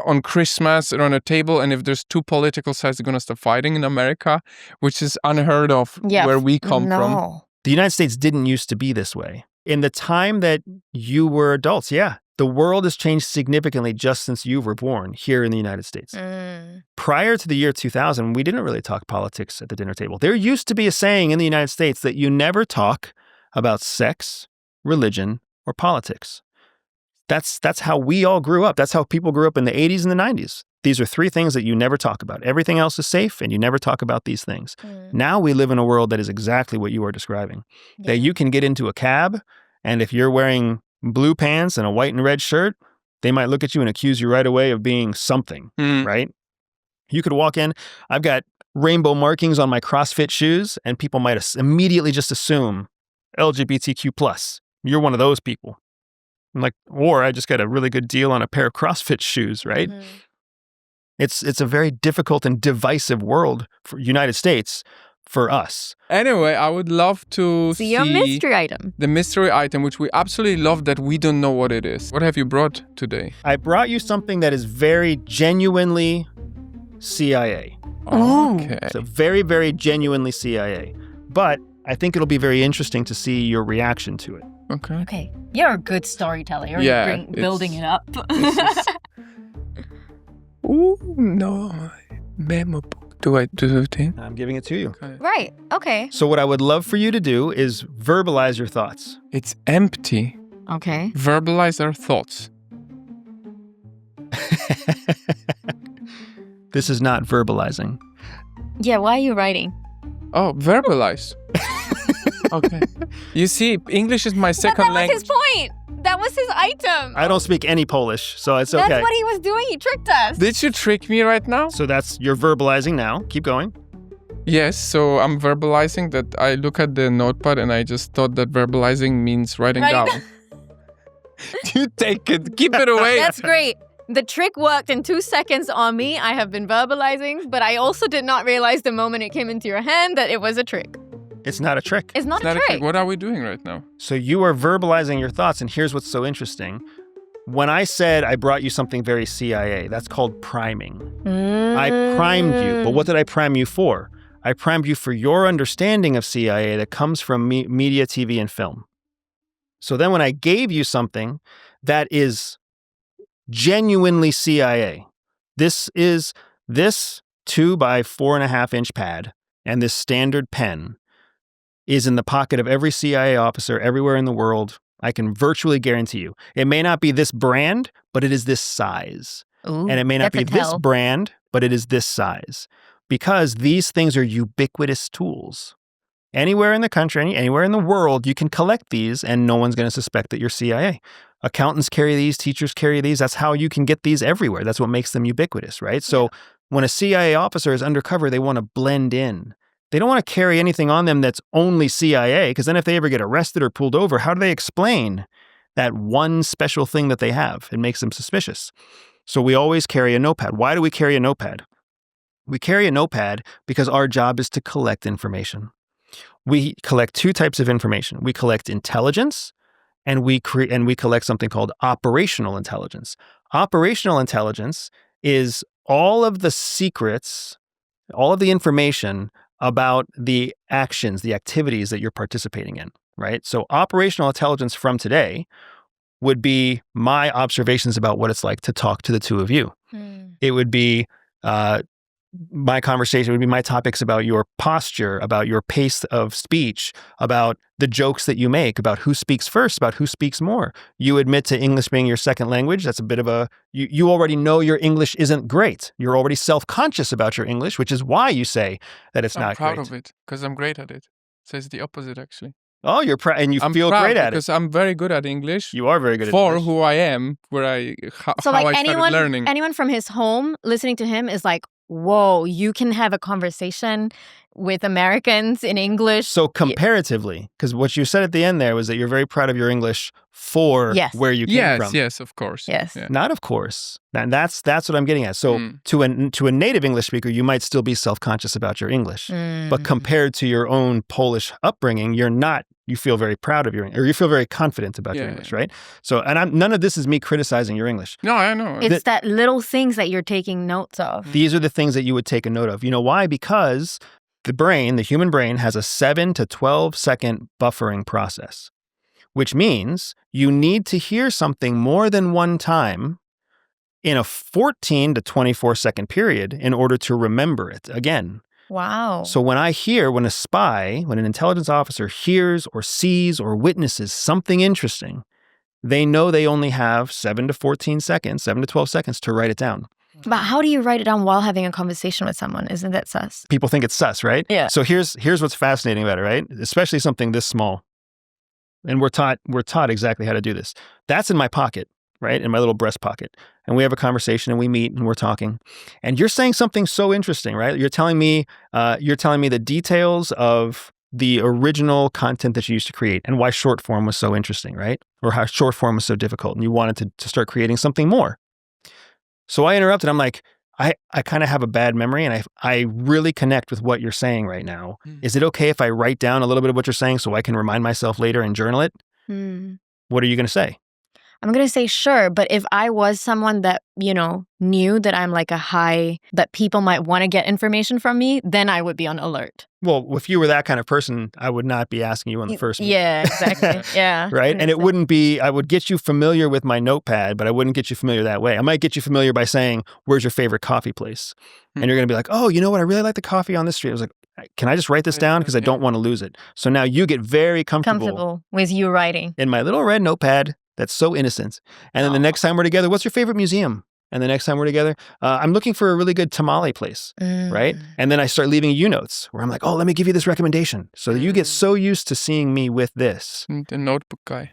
on Christmas around a table, and if there's two political sides, they're going to start fighting in America, which is unheard of where we come from. The United States didn't used to be this way. In the time that you were adults, the world has changed significantly just since you were born here in the United States. Prior to the year 2000, we didn't really talk politics at the dinner table. There used to be a saying in the United States that you never talk about sex, religion, or politics. That's how we all grew up. That's how people grew up in the 80s and the 90s. These are three things that you never talk about. Everything else is safe, and you never talk about these things. Now we live in a world that is exactly what you are describing. That you can get into a cab, and if you're wearing blue pants and a white and red shirt, they might look at you and accuse you right away of being something, right? You could walk in, I've got rainbow markings on my CrossFit shoes, and people might immediately just assume LGBTQ+. You're one of those people. I'm like, or I just got a really good deal on a pair of CrossFit shoes, right? It's a very difficult and divisive world for United States for us. Anyway, I would love to See your mystery item. The mystery item, which we absolutely love that we don't know what it is. What have you brought today? I brought you something that is very genuinely CIA. Okay. So very, very genuinely CIA. But I think it'll be very interesting to see your reaction to it. Okay. You're a good storyteller. You're building it up. Oh, no. Memo book. Do I do the thing? I'm giving it to you. Okay. Right. Okay. So what I would love for you to do is verbalize your thoughts. It's empty. Okay. Verbalize our thoughts. This is not verbalizing. Yeah, why are you writing? Oh, verbalize. Okay. You see, English is my second language. That was his point. That was his item. I don't speak any Polish, so it's okay. That's what he was doing. He tricked us. Did you trick me right now? So you're verbalizing now. Keep going. Yes, so I'm verbalizing that I look at the notepad and I just thought that verbalizing means writing down. You take it. Keep it away. That's great. The trick worked in 2 seconds on me. I have been verbalizing, but I also did not realize the moment it came into your hand that it was a trick. It's not a trick. It's not a trick. What are we doing right now? So you are verbalizing your thoughts, and here's what's so interesting. When I said I brought you something very CIA, that's called priming. I primed you. But what did I prime you for? I primed you for your understanding of CIA that comes from media, TV, and film. So then when I gave you something that is genuinely CIA, this 2 by 4.5 inch pad and this standard pen is in the pocket of every CIA officer everywhere in the world. I can virtually guarantee you. It may not be this brand, but it is this size. Ooh, and it may not be this brand, but it is this size. Because these things are ubiquitous tools. Anywhere in the country, anywhere in the world, you can collect these and no one's going to suspect that you're CIA. Accountants carry these, teachers carry these. That's how you can get these everywhere. That's what makes them ubiquitous, right? So when a CIA officer is undercover, they want to blend in. They don't want to carry anything on them that's only CIA, because then if they ever get arrested or pulled over, how do they explain that one special thing that they have? It makes them suspicious. So we always carry a notepad. Why do we carry a notepad? We carry a notepad because our job is to collect information. We collect 2 types of information. We collect intelligence, and we collect something called operational intelligence. Operational intelligence is all of the secrets, all of the information about the actions, the activities that you're participating in, right? So operational intelligence from today would be my observations about what it's like to talk to the two of you. It would be my conversation, would be my topics about your posture, about your pace of speech, about the jokes that you make, about who speaks first, about who speaks more. You admit to English being your second language. That's a bit of you already know your English isn't great. You're already self-conscious about your English, which is why you say that it's not great. I'm proud of it because I'm great at it. So it's the opposite, actually. Oh, you're proud, and I'm feel proud great at it. Because I'm very good at English. You are very good at for English. who I am, how I started learning. Anyone from his home listening to him is like, whoa, you can have a conversation with Americans in English. So comparatively, because what you said at the end there was that you're very proud of your English for Yes. where you came from. Yes, of course. Yes. Yeah. Not of course. And that's what I'm getting at. So to a native English speaker, you might still be self-conscious about your English. But compared to your own Polish upbringing, you're not. You feel very proud of or you feel very confident about your English, right? So, and none of this is me criticizing your English. No, I know. It's that little things that you're taking notes of. These are the things that you would take a note of. You know why? Because the human brain has a 7 to 12 second buffering process, which means you need to hear something more than one time in a 14 to 24 second period in order to remember it again. Wow. So when an intelligence officer hears or sees or witnesses something interesting, they know they only have 7 to 12 seconds to write it down. But how do you write it down while having a conversation with someone? Isn't that sus? People think it's sus, right? Yeah. So here's what's fascinating about it, right? Especially something this small. And we're taught exactly how to do this. That's in my pocket, right? In my little breast pocket. And we have a conversation and we meet and we're talking. And you're saying something so interesting, right? You're telling me the details of the original content that you used to create and why short form was so interesting, right? Or how short form was so difficult and you wanted to start creating something more. So I interrupted. I'm like, I kind of have a bad memory and I really connect with what you're saying right now. Is it okay if I write down a little bit of what you're saying so I can remind myself later and journal it? What are you going to say? I'm going to say sure, but if I was someone that, knew that I'm like that people might want to get information from me, then I would be on alert. Well, if you were that kind of person, I would not be asking you on the first meeting. Yeah, exactly. Yeah. Right? And it wouldn't be, I would get you familiar with my notepad, but I wouldn't get you familiar that way. I might get you familiar by saying, where's your favorite coffee place? And you're going to be like, oh, you know what? I really like the coffee on this street. I was like, can I just write this down? Because I don't want to lose it. So now you get very comfortable with you writing. In my little red notepad that's so innocent. And then the next time we're together, what's your favorite museum? And the next time we're together, I'm looking for a really good tamale place, right? And then I start leaving you notes where I'm like, oh, let me give you this recommendation. So you get so used to seeing me with this. The notebook guy.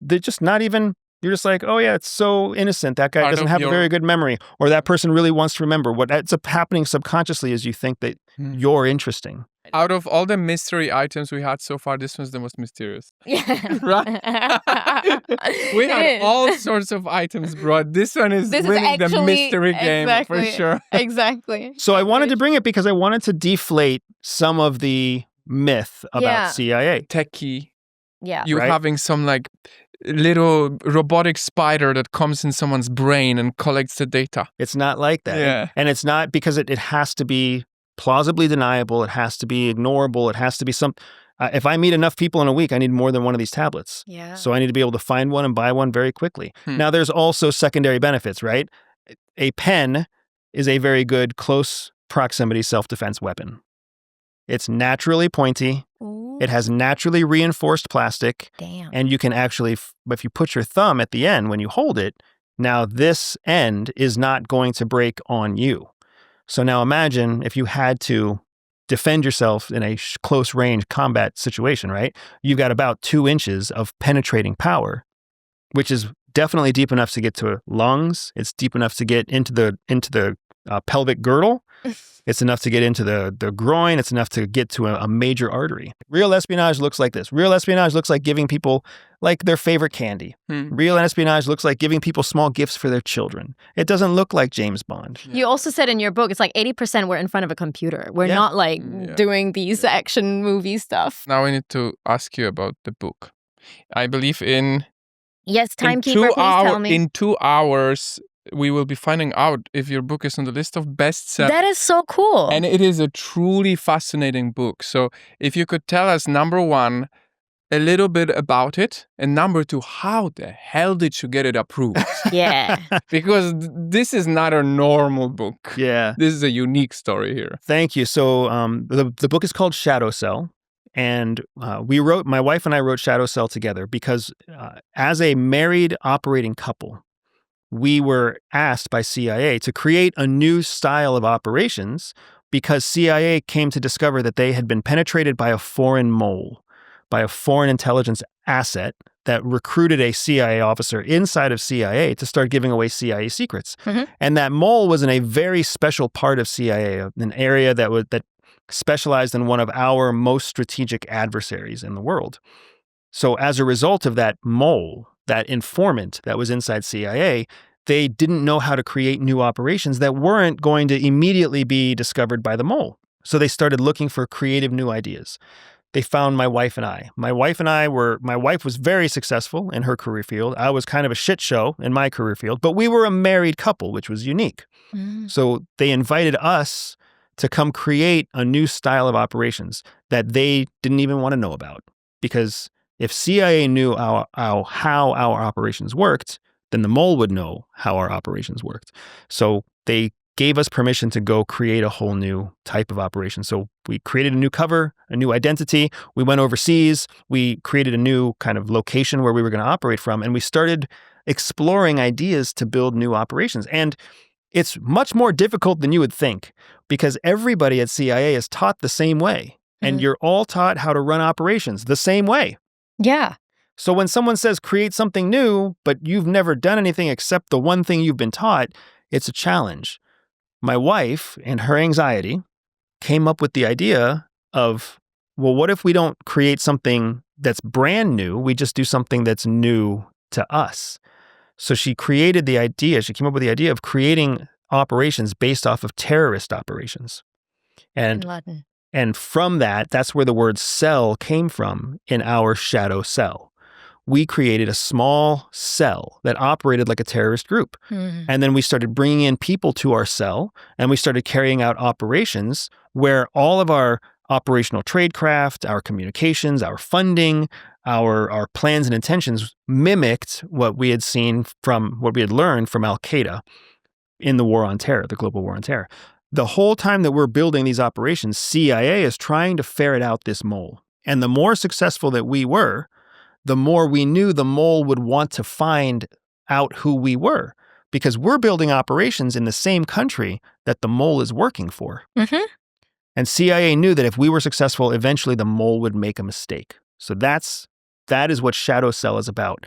They're just not even, you're just like, oh yeah, it's so innocent. That guy doesn't have a very good memory. Or that person really wants to remember. What ends up happening subconsciously is you think that you're interesting. Out of all the mystery items we had so far, this one's the most mysterious. Yeah. Right? We had all sorts of items brought. This one is winning the mystery game for sure. Exactly. So I wanted to bring it because I wanted to deflate some of the myth about CIA. Techie. Yeah. You having some like little robotic spider that comes in someone's brain and collects the data. It's not like that. Yeah. And it's not because it has to be plausibly deniable. It has to be ignorable. It has to be if I meet enough people in a week, I need more than one of these tablets. Yeah. So I need to be able to find one and buy one very quickly. Now, there's also secondary benefits, right? A pen is a very good close proximity self-defense weapon. It's naturally pointy. Ooh. It has naturally reinforced plastic. Damn. And you can actually, if you put your thumb at the end when you hold it, now this end is not going to break on you. So now imagine if you had to defend yourself in a close range combat situation, right? You've got about 2 inches of penetrating power, which is definitely deep enough to get to lungs. It's deep enough to get into the pelvic girdle. It's enough to get into the groin. It's enough to get to a major artery. Real espionage looks like this. Real espionage looks like giving people like their favorite candy. Real espionage looks like giving people small gifts for their children. It doesn't look like James Bond. You also said in your book, it's like 80% we're in front of a computer. We're not like doing these action movie stuff. Now I need to ask you about the book. I believe in... Yes, timekeeper, please tell me. In 2 hours... we will be finding out if your book is on the list of bestsellers. That is so cool. And it is a truly fascinating book. So if you could tell us, number one, a little bit about it, and number two, how the hell did you get it approved? Yeah. Because this is not a normal book. Yeah. This is a unique story here. Thank you. So the book is called Shadow Cell. And my wife and I wrote Shadow Cell together because as a married operating couple, we were asked by CIA to create a new style of operations because CIA came to discover that they had been penetrated by a foreign mole, by a foreign intelligence asset that recruited a CIA officer inside of CIA to start giving away CIA secrets. And that mole was in a very special part of CIA, an area that specialized in one of our most strategic adversaries in the world. So as a result of that mole, that informant that was inside CIA, they didn't know how to create new operations that weren't going to immediately be discovered by the mole. So they started looking for creative new ideas. They found my wife and I. My wife was very successful in her career field. I was kind of a shit show in my career field, but we were a married couple, which was unique. So they invited us to come create a new style of operations that they didn't even want to know about. Because if CIA knew how our operations worked, then the mole would know how our operations worked. So they gave us permission to go create a whole new type of operation. So we created a new cover, a new identity. We went overseas. We created a new kind of location where we were going to operate from. And we started exploring ideas to build new operations. And it's much more difficult than you would think because everybody at CIA is taught the same way. And you're all taught how to run operations the same way. Yeah. So when someone says create something new, but you've never done anything except the one thing you've been taught, it's a challenge. My wife, in her anxiety, came up with the idea of, well, what if we don't create something that's brand new? We just do something that's new to us. So she came up with the idea of creating operations based off of terrorist operations. And from that's where the word cell came from in our shadow cell. We created a small cell that operated like a terrorist group. And then we started bringing in people to our cell, and we started carrying out operations where all of our operational tradecraft, our communications, our funding, our plans and intentions mimicked what we had learned from Al-Qaeda in the war on terror, the global war on terror. The whole time that we're building these operations, CIA is trying to ferret out this mole. And the more successful that we were, the more we knew the mole would want to find out who we were, because we're building operations in the same country that the mole is working for. And CIA knew that if we were successful, eventually the mole would make a mistake. So that is what Shadow Cell is about.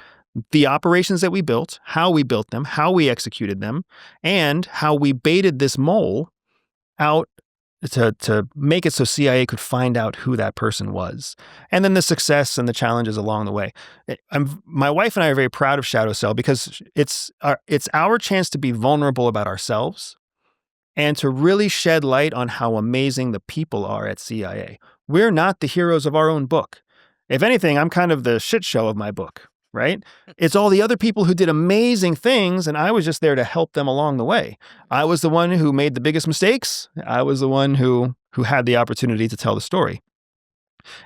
The operations that we built, how we built them, how we executed them, and how we baited this mole out to make it so CIA could find out who that person was. And then the success and the challenges along the way. My wife and I are very proud of Shadow Cell because it's our chance to be vulnerable about ourselves and to really shed light on how amazing the people are at CIA. We're not the heroes of our own book. If anything, I'm kind of the shit show of my book, right? It's all the other people who did amazing things, and I was just there to help them along the way. I was the one who made the biggest mistakes. I was the one who had the opportunity to tell the story.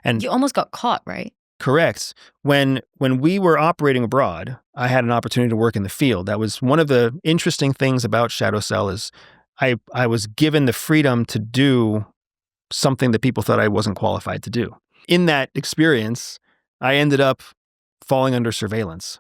And you almost got caught, right? Correct. When we were operating abroad, I had an opportunity to work in the field. That was one of the interesting things about Shadow Cell is I was given the freedom to do something that people thought I wasn't qualified to do. In that experience, I ended up falling under surveillance.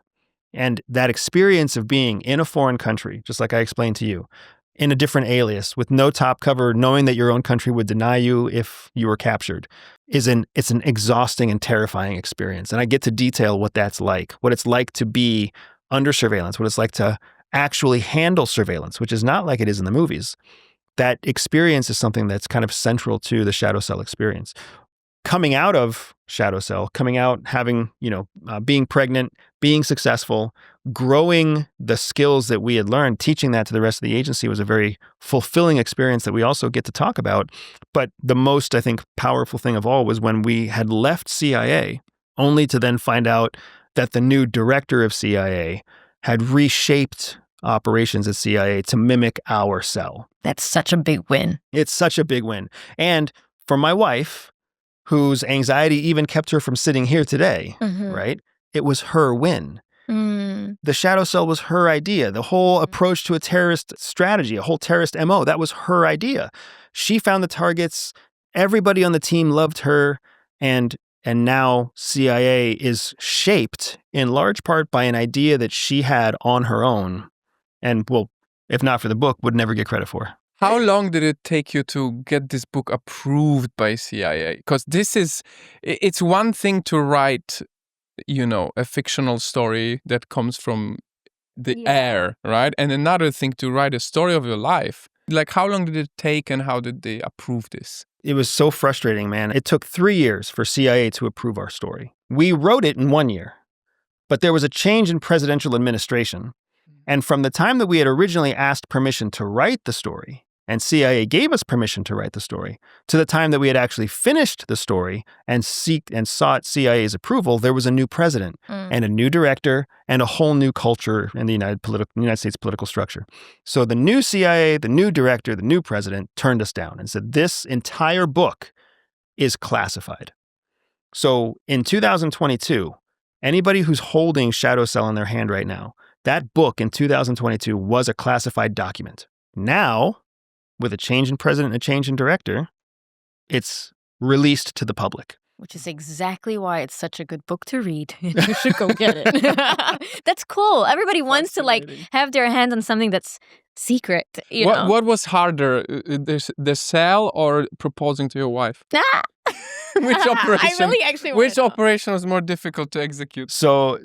And that experience of being in a foreign country, just like I explained to you, in a different alias, with no top cover, knowing that your own country would deny you if you were captured, it's an exhausting and terrifying experience. And I get to detail what that's like, what it's like to be under surveillance, what it's like to actually handle surveillance, which is not like it is in the movies. That experience is something that's kind of central to the Shadow Cell experience. Coming out of Shadow Cell, having, being pregnant, being successful, growing the skills that we had learned, teaching that to the rest of the agency was a very fulfilling experience that we also get to talk about. But the most, I think, powerful thing of all was when we had left CIA, only to then find out that the new director of CIA had reshaped operations at CIA to mimic our cell. That's such a big win. It's such a big win. And for my wife, whose anxiety even kept her from sitting here today, right? It was her win. The Shadow Cell was her idea. The whole approach to a terrorist strategy, a whole terrorist MO, that was her idea. She found the targets. Everybody on the team loved her. And now CIA is shaped in large part by an idea that she had on her own. And, well, if not for the book, would never get credit for. How long did it take you to get this book approved by CIA? Because it's one thing to write a fictional story that comes from the Yeah. air, right? And another thing to write a story of your life. Like, how long did it take and how did they approve this? It was so frustrating, man. It took 3 years for CIA to approve our story. We wrote it in 1 year, but there was a change in presidential administration. And from the time that we had originally asked permission to write the story, and CIA gave us permission to write the story, to the time that we had actually finished the story and sought CIA's approval, there was a new president and a new director and a whole new culture in the United States political structure. So the new CIA, the new director, the new president turned us down and said, this entire book is classified. So in 2022, anybody who's holding Shadow Cell in their hand right now, that book in 2022 was a classified document. Now, with a change in president and a change in director, it's released to the public. Which is exactly why it's such a good book to read. You should go get it. That's cool. Everybody wants to have their hands on something that's secret. You know? What was harder, the cell or proposing to your wife? Which operation? I really actually want Which to know. operation was more difficult to execute? So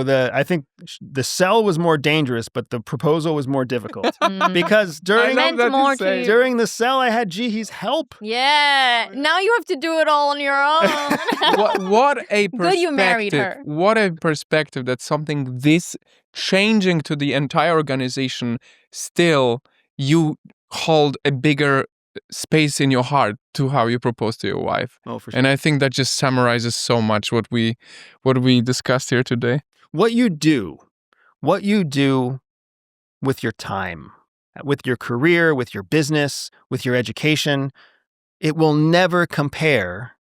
I think the cell was more dangerous, but the proposal was more difficult because during I love that you more say. to- during the cell I had Jihee's help. Yeah. Now you have to do it all on your own. What a perspective! Good you married her. What a perspective that something this changing to the entire organization, still you hold a bigger space in your heart to how you propose to your wife. Oh, for sure. And I think that just summarizes so much what we discussed here today. What you do with your time, with your career, with your business, with your education, it will never compare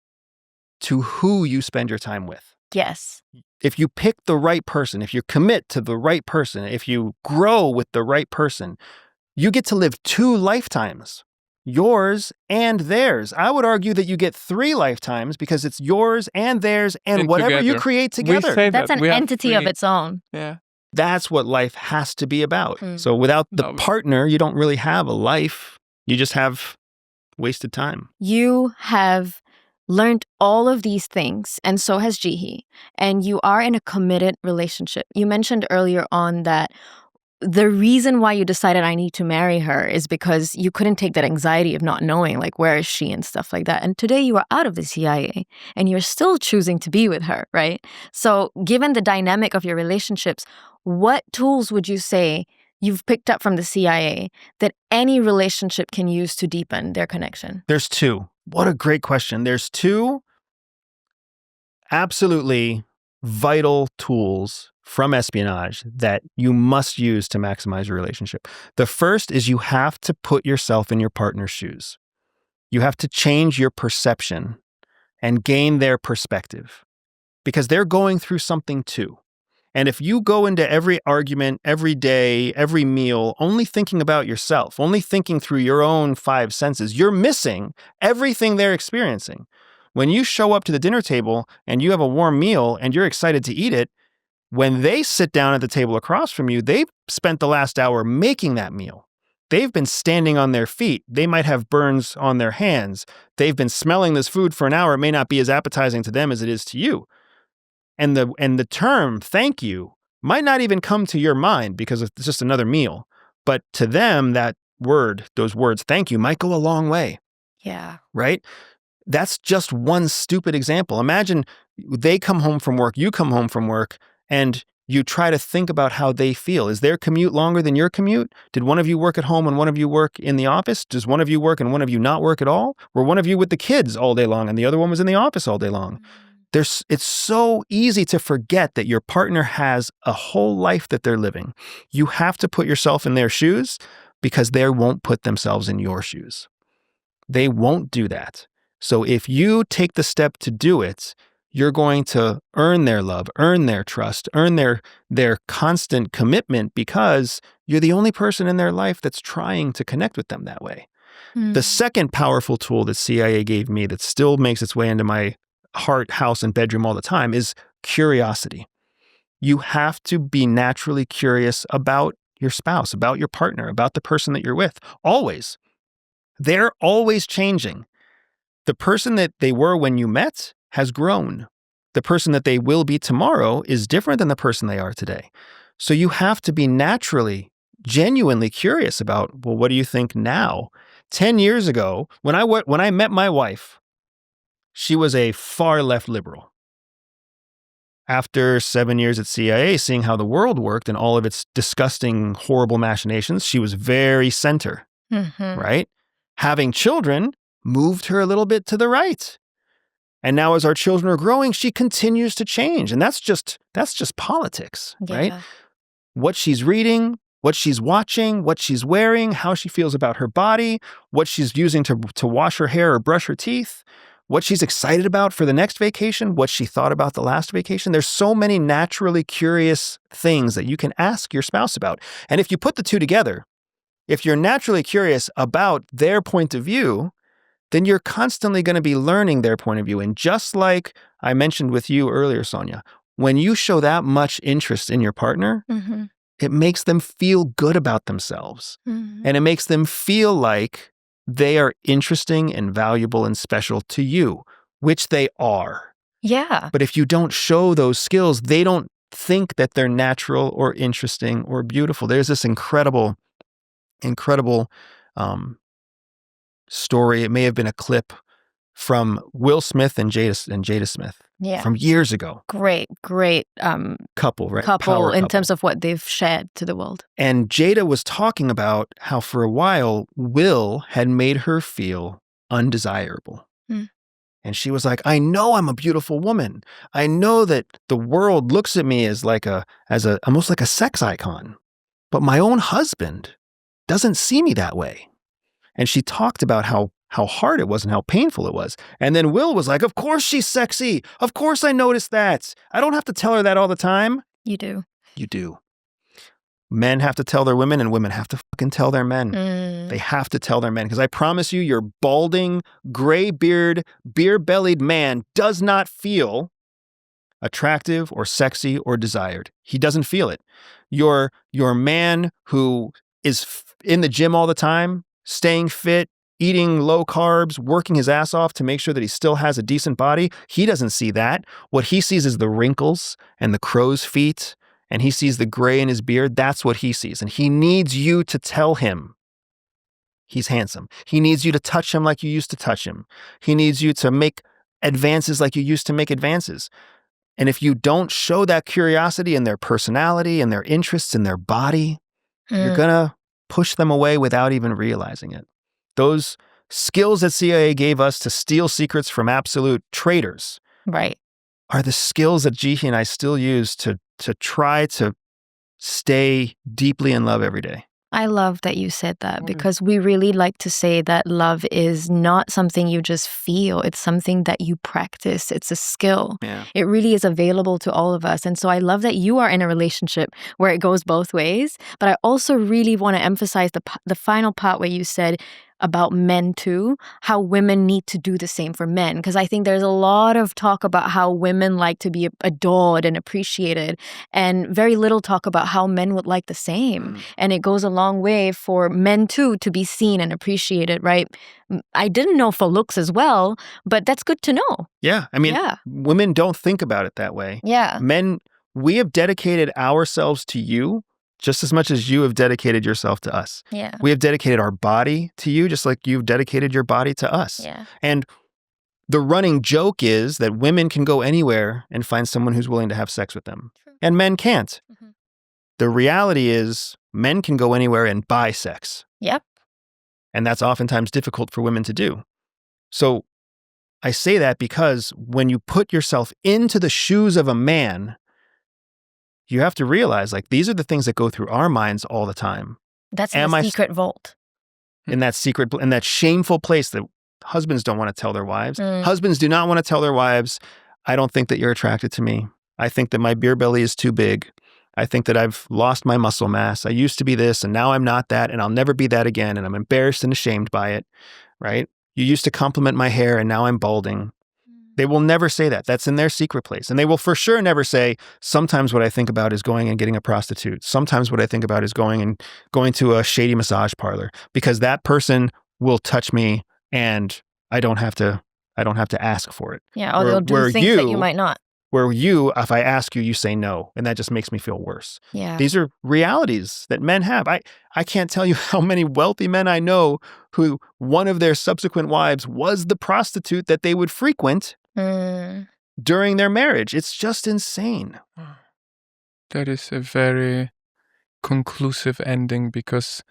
to who you spend your time with. Yes. If you pick the right person, if you commit to the right person, if you grow with the right person, you get to live 2 lifetimes, yours and theirs. I would argue that you get 3 lifetimes because it's yours and theirs and whatever you together. create together. We say That's that. an We have entity of 3. its own. Yeah. That's what life has to be about. So without the Love it. partner, you don't really have a life. You just have wasted time. You have learned all of these things, and so has Jihi, and you are in a committed relationship. You mentioned earlier on that the reason why you decided I need to marry her is because you couldn't take that anxiety of not knowing, like, where is she and stuff like that. And today you are out of the CIA and you're still choosing to be with her, right? So given the dynamic of your relationships, what tools would you say you've picked up from the CIA that any relationship can use to deepen their connection? There's 2. What a great question. There's 2 absolutely vital tools from espionage that you must use to maximize your relationship. The first is you have to put yourself in your partner's shoes. You have to change your perception and gain their perspective because they're going through something too. And if you go into every argument, every day, every meal, only thinking about yourself, only thinking through your own 5 senses, you're missing everything they're experiencing. When you show up to the dinner table and you have a warm meal and you're excited to eat it, when they sit down at the table across from you, they've spent the last hour making that meal. They've been standing on their feet. They might have burns on their hands. They've been smelling this food for an hour. It may not be as appetizing to them as it is to you. And the term thank you might not even come to your mind because it's just another meal. But to them, those words, thank you, might go a long way. Yeah. Right? That's just one stupid example. Imagine they come home from work, you come home from work, and you try to think about how they feel. Is their commute longer than your commute? Did one of you work at home and one of you work in the office? Does one of you work and one of you not work at all? Were one of you with the kids all day long and the other one was in the office all day long? It's so easy to forget that your partner has a whole life that they're living. You have to put yourself in their shoes because they won't put themselves in your shoes. They won't do that. So if you take the step to do it, you're going to earn their love, earn their trust, earn their constant commitment because you're the only person in their life that's trying to connect with them that way. The second powerful tool that CIA gave me that still makes its way into my heart, house, and bedroom all the time is curiosity. You have to be naturally curious about your spouse, about your partner, about the person that you're with. Always. They're always changing. The person that they were when you met has grown. the person that they will be tomorrow is different than the person they are today. So you have to be naturally, genuinely curious about, well, what do you think now? 10 years ago, when I met my wife, she was a far left liberal. After 7 years at CIA, seeing how the world worked and all of its disgusting, horrible machinations, she was very center, right? Having children moved her a little bit to the right. And now as our children are growing, she continues to change. And that's just politics, right? What she's reading, what she's watching, what she's wearing, how she feels about her body, what she's using to wash her hair or brush her teeth, what she's excited about for the next vacation, what she thought about the last vacation. There's so many naturally curious things that you can ask your spouse about. And if you put the two together, if you're naturally curious about their point of view, then you're constantly going to be learning their point of view. And just like I mentioned with you earlier, Sonia, when you show that much interest in your partner, it makes them feel good about themselves. And it makes them feel like they are interesting and valuable and special to you, which they are. Yeah. But if you don't show those skills, they don't think that they're natural or interesting or beautiful. There's this incredible story. It may have been a clip from Will Smith and Jada Smith from years ago. Great couple, right? Couple Power in couple. terms of what they've shared to the world. And Jada was talking about how for a while, Will had made her feel undesirable. And she was like, I know I'm a beautiful woman. I know that the world looks at me as almost like a sex icon. But my own husband doesn't see me that way. And she talked about how hard it was and how painful it was. And then Will was like, of course she's sexy. Of course I noticed that. I don't have to tell her that all the time. You do. You do. Men have to tell their women and women have to fucking tell their men. They have to tell their men. Because I promise you, your balding, gray-beard, beer-bellied man does not feel attractive or sexy or desired. He doesn't feel it. Your man who is in the gym all the time, staying fit, eating low carbs, working his ass off to make sure that he still has a decent body, he doesn't see that. What he sees is the wrinkles and the crow's feet, and he sees the gray in his beard. That's what he sees. And he needs you to tell him he's handsome. He needs you to touch him like you used to touch him. He needs you to make advances like you used to make advances. And if you don't show that curiosity in their personality and their interests in their body, you're going to push them away without even realizing it. Those skills that CIA gave us to steal secrets from absolute traitors are the skills that Jihi and I still use to try to stay deeply in love every day. I love that you said that because we really like to say that love is not something you just feel. It's something that you practice. It's a skill. Yeah. It really is available to all of us. And so I love that you are in a relationship where it goes both ways. But I also really want to emphasize the final part where you said about men too, how women need to do the same for men. Because I think there's a lot of talk about how women like to be adored and appreciated, and very little talk about how men would like the same. And it goes a long way for men too to be seen and appreciated, right? I didn't know for looks as well, but that's good to know. Yeah. I mean, women don't think about it that way. Yeah. Men, we have dedicated ourselves to you just as much as you have dedicated yourself to us. Yeah. We have dedicated our body to you just like you've dedicated your body to us. Yeah. And the running joke is that women can go anywhere and find someone who's willing to have sex with them. True. And men can't. The reality is men can go anywhere and buy sex. Yep. And that's oftentimes difficult for women to do. So I say that because when you put yourself into the shoes of a man, you have to realize, like, these are the things that go through our minds all the time. That's in the secret vault. In that shameful place that husbands don't want to tell their wives. Husbands do not want to tell their wives, I don't think that you're attracted to me. I think that my beer belly is too big. I think that I've lost my muscle mass. I used to be this and now I'm not that and I'll never be that again and I'm embarrassed and ashamed by it, right? You used to compliment my hair and now I'm balding. They will never say that. That's in their secret place. And they will for sure never say, sometimes what I think about is going and getting a prostitute. Sometimes what I think about is going to a shady massage parlor, because that person will touch me and I don't have to ask for it. Yeah, or they'll do things that you might not. where if I ask you, you say no, and that just makes me feel worse. Yeah. These are realities that men have. I can't tell you how many wealthy men I know who one of their subsequent wives was the prostitute that they would frequent during their marriage. It's just insane. That is a very conclusive ending, because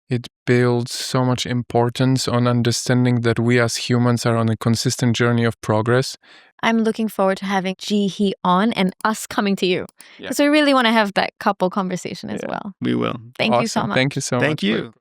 it builds so much importance on understanding that we as humans are on a consistent journey of progress. I'm looking forward to having Ji-hee on and us coming to you, because we really want to have that couple conversation as well. We will. Thank you so much. Thank you so much. Thank you.